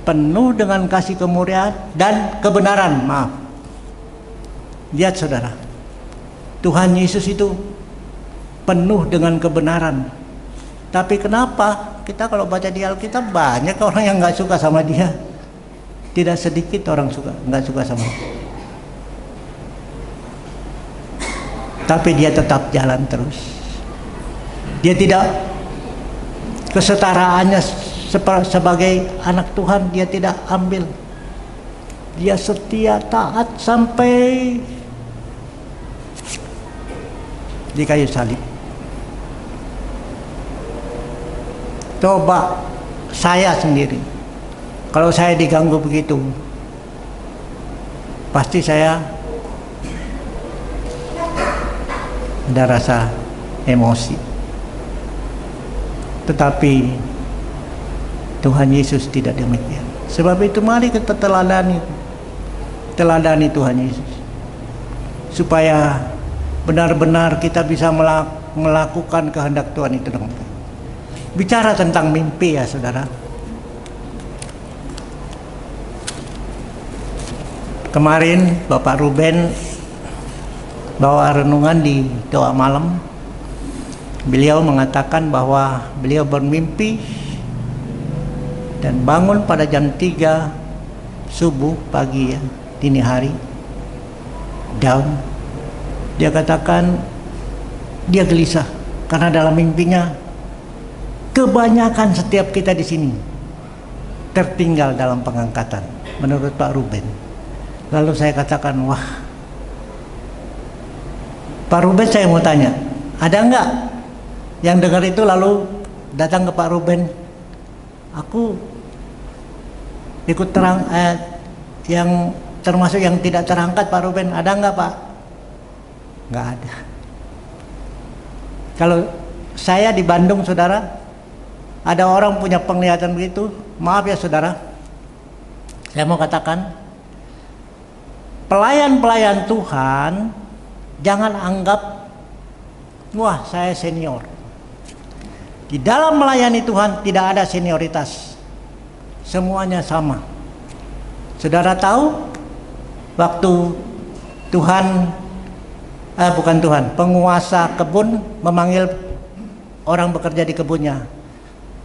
Penuh dengan kasih kemuliaan dan kebenaran. Maaf. Lihat saudara, Tuhan Yesus itu penuh dengan kebenaran. Tapi kenapa kita kalau baca di Alkitab banyak orang yang nggak suka sama dia? Tidak sedikit orang nggak suka sama dia. Tapi dia tetap jalan terus. Dia tidak, kesetaraannya sebagai anak Tuhan dia tidak ambil. Dia setia taat sampai di kayu salib. Coba saya sendiri, kalau saya diganggu begitu, pasti saya ada rasa emosi. Tetapi Tuhan Yesus tidak demikian. Sebab itu mari kita teladani Tuhan Yesus, supaya benar-benar kita bisa melakukan kehendak Tuhan itu dengan baik. Bicara tentang mimpi ya saudara. Kemarin Bapak Ruben bawa renungan di doa malam. Beliau mengatakan bahwa beliau bermimpi dan bangun pada jam 3 subuh pagi ya, dini hari, down. Dia katakan dia gelisah karena dalam mimpinya kebanyakan setiap kita di sini tertinggal dalam pengangkatan menurut Pak Ruben. Lalu saya katakan, wah Pak Ruben, saya mau tanya, ada enggak yang dengar itu lalu datang ke Pak Ruben, aku ikut yang termasuk yang tidak terangkat Pak Ruben, ada enggak Pak? Enggak ada. Kalau saya di Bandung saudara, ada orang punya penglihatan begitu, maaf ya saudara, saya mau katakan, pelayan-pelayan Tuhan jangan anggap, wah saya senior. Di dalam melayani Tuhan tidak ada senioritas, semuanya sama. Saudara tahu waktu penguasa kebun memanggil orang bekerja di kebunnya,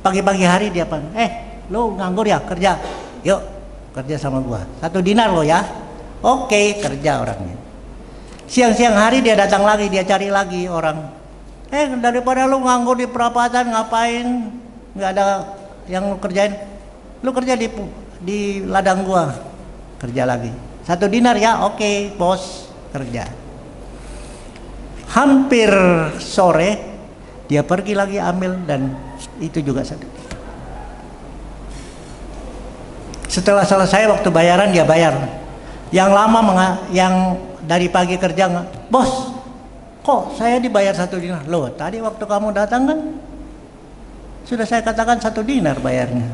pagi-pagi hari dia panggil, lo nganggur ya, kerja, yuk kerja sama gua, 1 dinar lo ya. Oke, kerja orangnya. Siang-siang hari dia datang lagi, dia cari lagi orang. Daripada lu nganggur di perapatan ngapain? Nggak ada yang lu kerjain. Lu kerja di ladang gua. Kerja lagi. 1 dinar ya, oke, bos, kerja. Hampir sore dia pergi lagi ambil dan itu juga 1 dinar. Setelah selesai waktu bayaran dia bayar. Yang lama yang dari pagi kerja bos, kok saya dibayar 1 dinar? Loh, tadi waktu kamu datang kan sudah saya katakan 1 dinar bayarnya.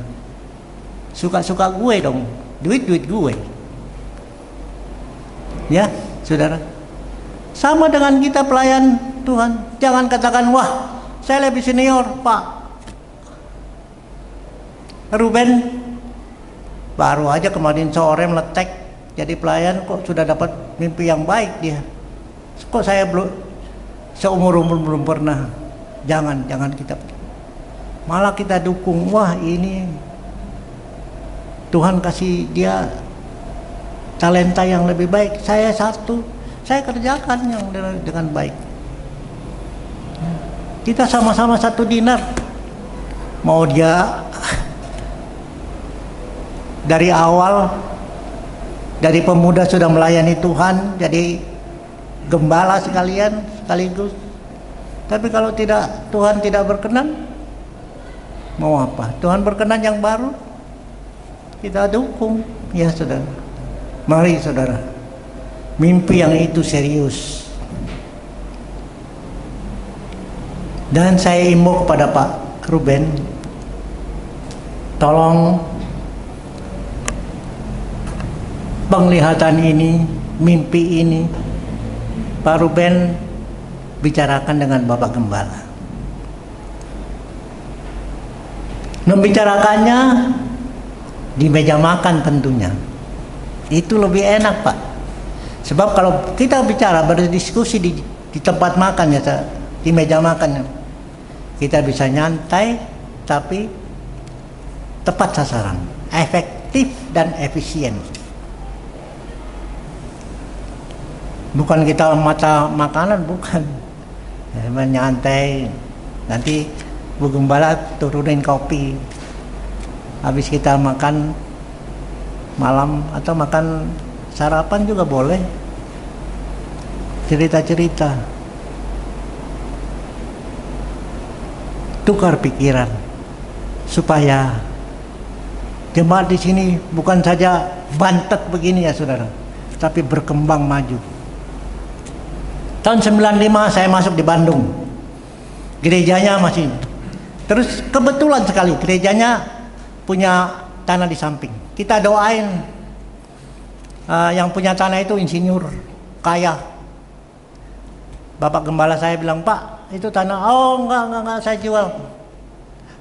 Suka-suka gue dong, duit gue. Ya, saudara. Sama dengan kita pelayan Tuhan. Jangan katakan, wah saya lebih senior Pak Ruben, baru aja kemarin sore meletek jadi pelayan kok sudah dapat mimpi yang baik dia. Kok saya belum seumur belum pernah. Jangan kita. Malah kita dukung. Wah ini Tuhan kasih dia talenta yang lebih baik. Saya kerjakan yang dengan baik. Kita sama-sama 1 dinar. Mau dia dari awal, dari pemuda sudah melayani Tuhan, jadi gembala sekaligus. Tapi kalau Tuhan tidak berkenan, mau apa? Tuhan berkenan yang baru, kita dukung. Ya saudara, mari saudara, mimpi yang itu serius. Dan saya imbau kepada Pak Ruben, tolong penglihatan ini, mimpi ini, Pak Ruben bicarakan dengan Bapak Gembala. Membicarakannya di meja makan tentunya. Itu lebih enak Pak. Sebab kalau kita bicara berdiskusi di tempat makan ya, di meja makan, kita bisa nyantai tapi tepat sasaran, efektif dan efisien. Bukan kita mata makanan, bukan. Nyantai. Nanti Bu Gembala turunin kopi. Habis kita makan malam atau makan sarapan juga boleh. Cerita-cerita. Tukar pikiran supaya jemaat di sini bukan saja bantet begini ya saudara, tapi berkembang maju. Tahun 95 saya masuk di Bandung. Gerejanya masih. Terus kebetulan sekali gerejanya punya tanah di samping. Kita doain yang punya tanah itu insinyur kaya. Bapak gembala saya bilang, Pak, itu tanah, oh enggak saya jual.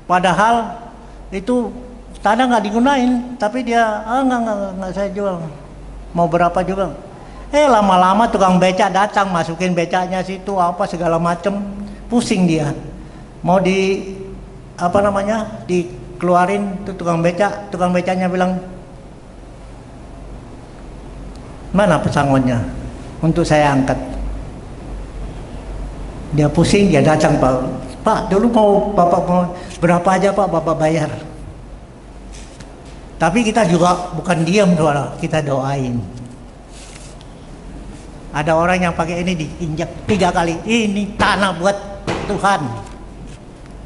Padahal itu tanah nggak digunain, tapi dia, enggak saya jual. Mau berapa juga? Lama-lama tukang becak datang, masukin becaknya situ apa segala macem, pusing dia. Mau dikeluarin tuh tukang becaknya bilang, mana pesangonnya untuk saya angkat. Dia pusing, dia datang, Pak dulu Bapak mau berapa aja Pak, Bapak bayar. Tapi kita juga bukan diam, kita doain. Ada orang yang pakai ini diinjak 3 kali. Ini tanah buat Tuhan.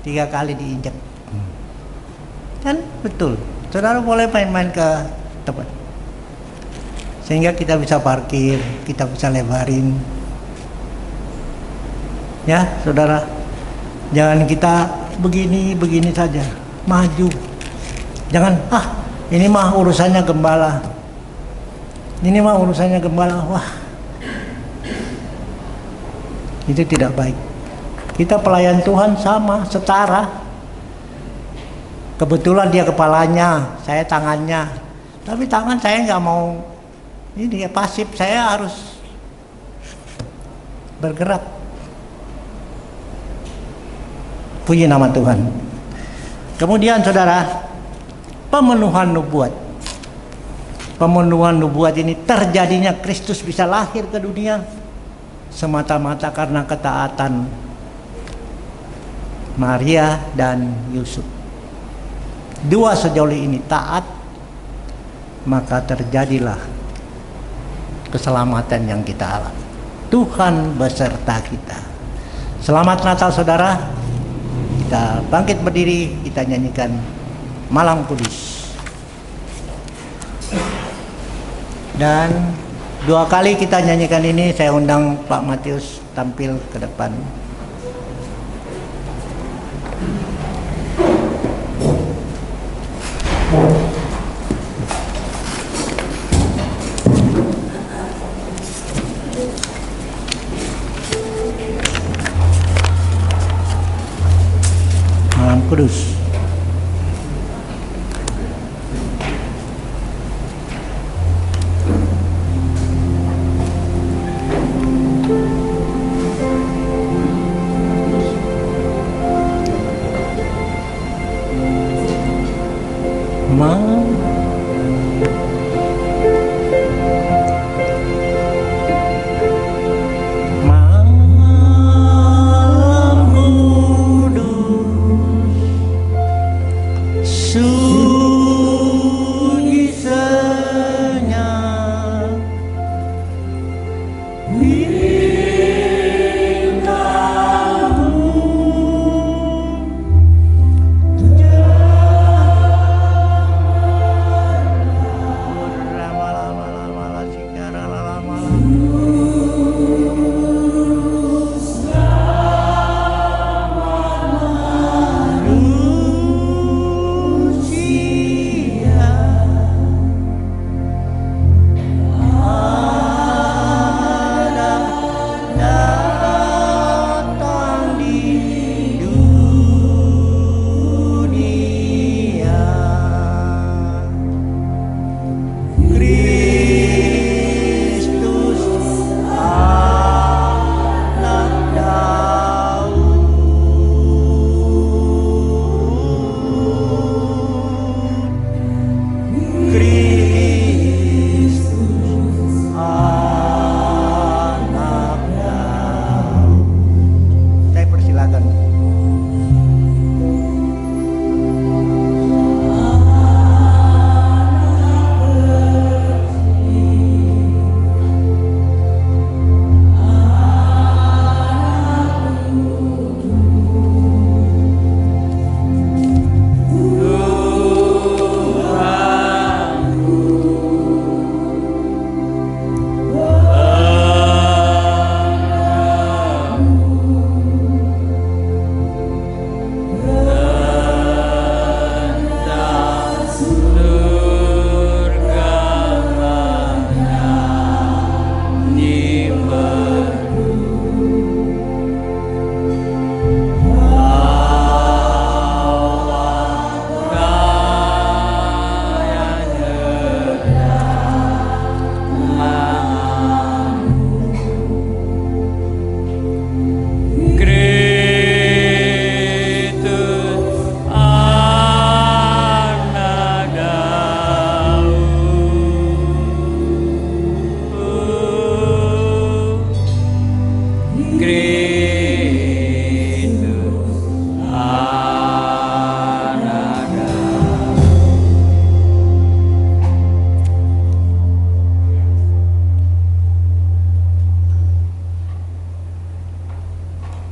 3 kali diinjak. Dan betul, saudara boleh main-main ke tempat. Sehingga kita bisa parkir, kita bisa lebarin. Ya, saudara. Jangan kita begini saja. Maju. Jangan, ini mah urusannya gembala. Wah, itu tidak baik. Kita pelayan Tuhan sama, setara. Kebetulan dia kepalanya, saya tangannya. Tapi tangan saya nggak mau ini ya, pasif. Saya harus bergerak. Puji nama Tuhan. Kemudian saudara, pemenuhan nubuat. Pemenuhan nubuat ini terjadinya Kristus bisa lahir ke dunia semata-mata karena ketaatan Maria dan Yusuf. Dua sejoli ini taat, maka terjadilah keselamatan yang kita alami. Tuhan beserta kita. Selamat Natal saudara. Kita bangkit berdiri, kita nyanyikan Malang Kudus. Dan 2 kali kita nyanyikan ini, saya undang Pak Matius tampil ke depan. Malang Kudus.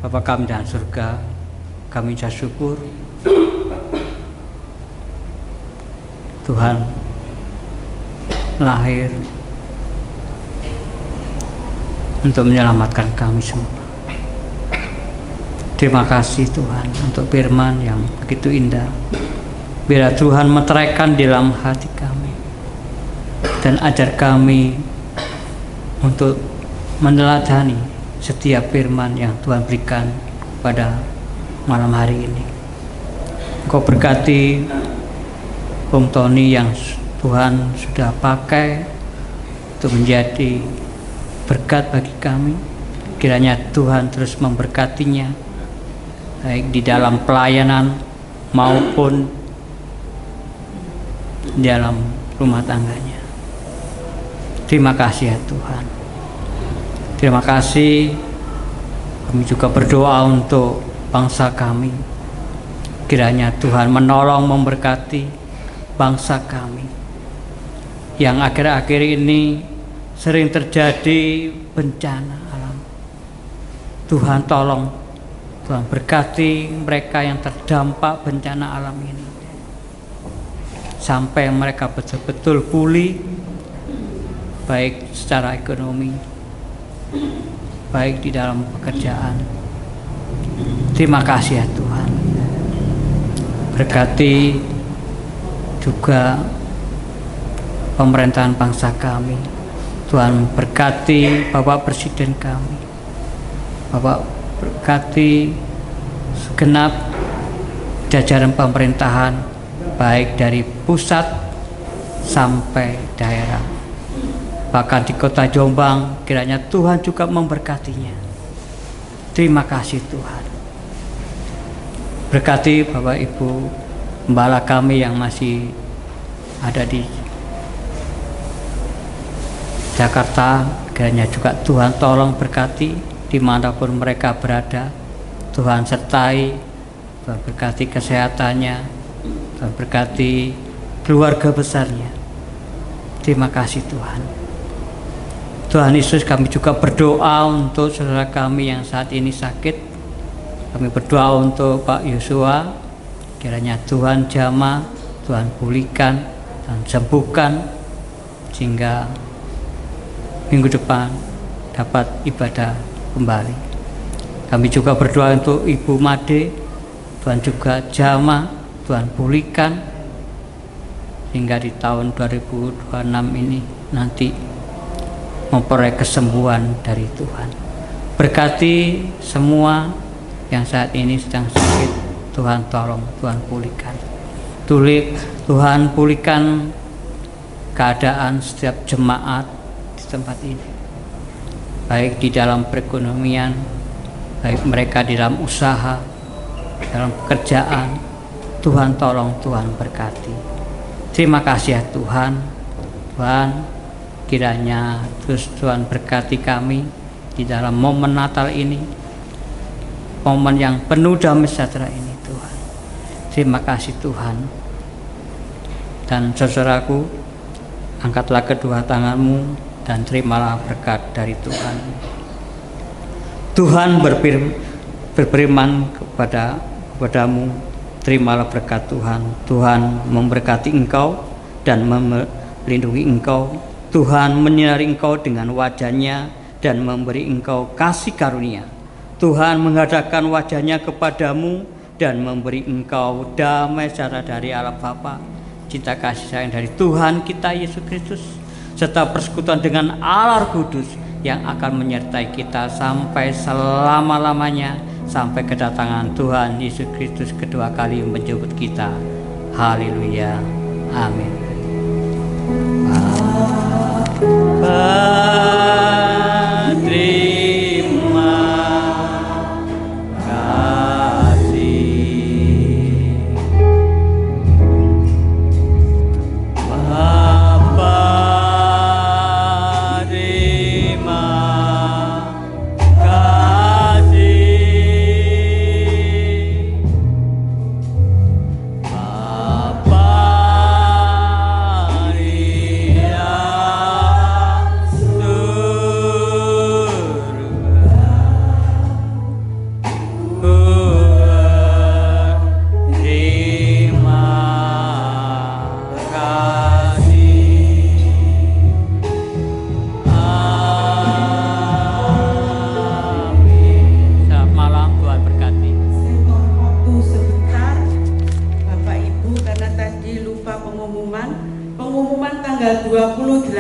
Bapa kami dalam surga, kami ucap syukur Tuhan lahir untuk menyelamatkan kami semua. Terima kasih Tuhan untuk firman yang begitu indah. Biar Tuhan meteraikan di dalam hati kami dan ajar kami untuk meneladani setiap firman yang Tuhan berikan pada malam hari ini. Engkau berkati Bung Tony yang Tuhan sudah pakai untuk menjadi berkat bagi kami. Kiranya Tuhan terus memberkatinya, baik di dalam pelayanan maupun di dalam rumah tangganya. Terima kasih ya Tuhan. Terima kasih. Kami juga berdoa untuk bangsa kami. Kiranya Tuhan menolong memberkati bangsa kami yang akhir-akhir ini sering terjadi bencana alam. Tuhan tolong, Tuhan berkati mereka yang terdampak bencana alam ini sampai mereka betul-betul pulih, baik secara ekonomi, baik di dalam pekerjaan. Terima kasih ya Tuhan. Berkati juga pemerintahan bangsa kami. Tuhan berkati Bapak Presiden kami. Bapak berkati segenap jajaran pemerintahan, baik dari pusat sampai daerah. Bahkan di kota Jombang, kiranya Tuhan juga memberkatinya. Terima kasih Tuhan. Berkati Bapak Ibu Gembala kami yang masih ada di Jakarta, kiranya juga Tuhan tolong berkati dimanapun mereka berada. Tuhan sertai, Tuhan berkati kesehatannya, Tuhan berkati keluarga besarnya. Terima kasih Tuhan. Tuhan Yesus, kami juga berdoa untuk saudara kami yang saat ini sakit. Kami berdoa untuk Pak Yosua, kiranya Tuhan jamah, Tuhan pulihkan, Tuhan sembuhkan, sehingga minggu depan dapat ibadah kembali. Kami juga berdoa untuk Ibu Made, Tuhan juga jamah, Tuhan pulihkan, hingga di tahun 2026 ini nanti memperoleh kesembuhan dari Tuhan. Berkati semua yang saat ini sedang sakit, Tuhan tolong, Tuhan pulihkan. Tuhan pulihkan keadaan setiap jemaat di tempat ini, baik di dalam perekonomian, baik mereka di dalam usaha, dalam pekerjaan. Tuhan tolong, Tuhan berkati. Terima kasih ya Tuhan. Tuhan, kiranya terus Tuhan berkati kami di dalam momen Natal ini, momen yang penuh damai sejahtera ini Tuhan. Terima kasih Tuhan. Dan saudaraku, angkatlah kedua tanganmu dan terimalah berkat dari Tuhan. Tuhan berfirman kepadamu, terimalah berkat Tuhan. Tuhan memberkati engkau dan melindungi engkau. Tuhan menyinari engkau dengan wajah-Nya dan memberi engkau kasih karunia. Tuhan menghadapkan wajah-Nya kepadamu dan memberi engkau damai sejahtera dari Allah Bapa, cinta kasih sayang dari Tuhan kita Yesus Kristus, serta persekutuan dengan Allah Kudus yang akan menyertai kita sampai selama-lamanya, sampai kedatangan Tuhan Yesus Kristus kedua kali menjemput kita. Haleluya. Amin. Terima kasih Bapa, terima kasih Bapa, tanggal 28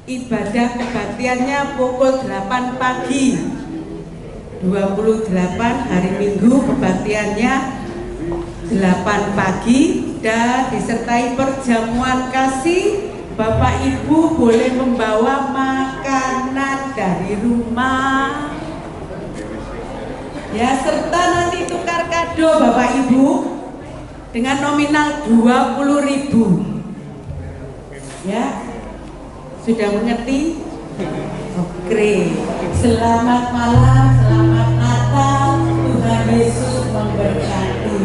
ibadah kebaktiannya pukul 8 pagi. 28 hari Minggu kebaktiannya 8 pagi dan disertai perjamuan kasih. Bapak Ibu boleh membawa makanan dari rumah. Ya, serta nanti tukar kado Bapak Ibu dengan nominal 20.000. Ya, sudah mengerti? Oke, selamat malam, selamat Natal, Tuhan Yesus memberkati.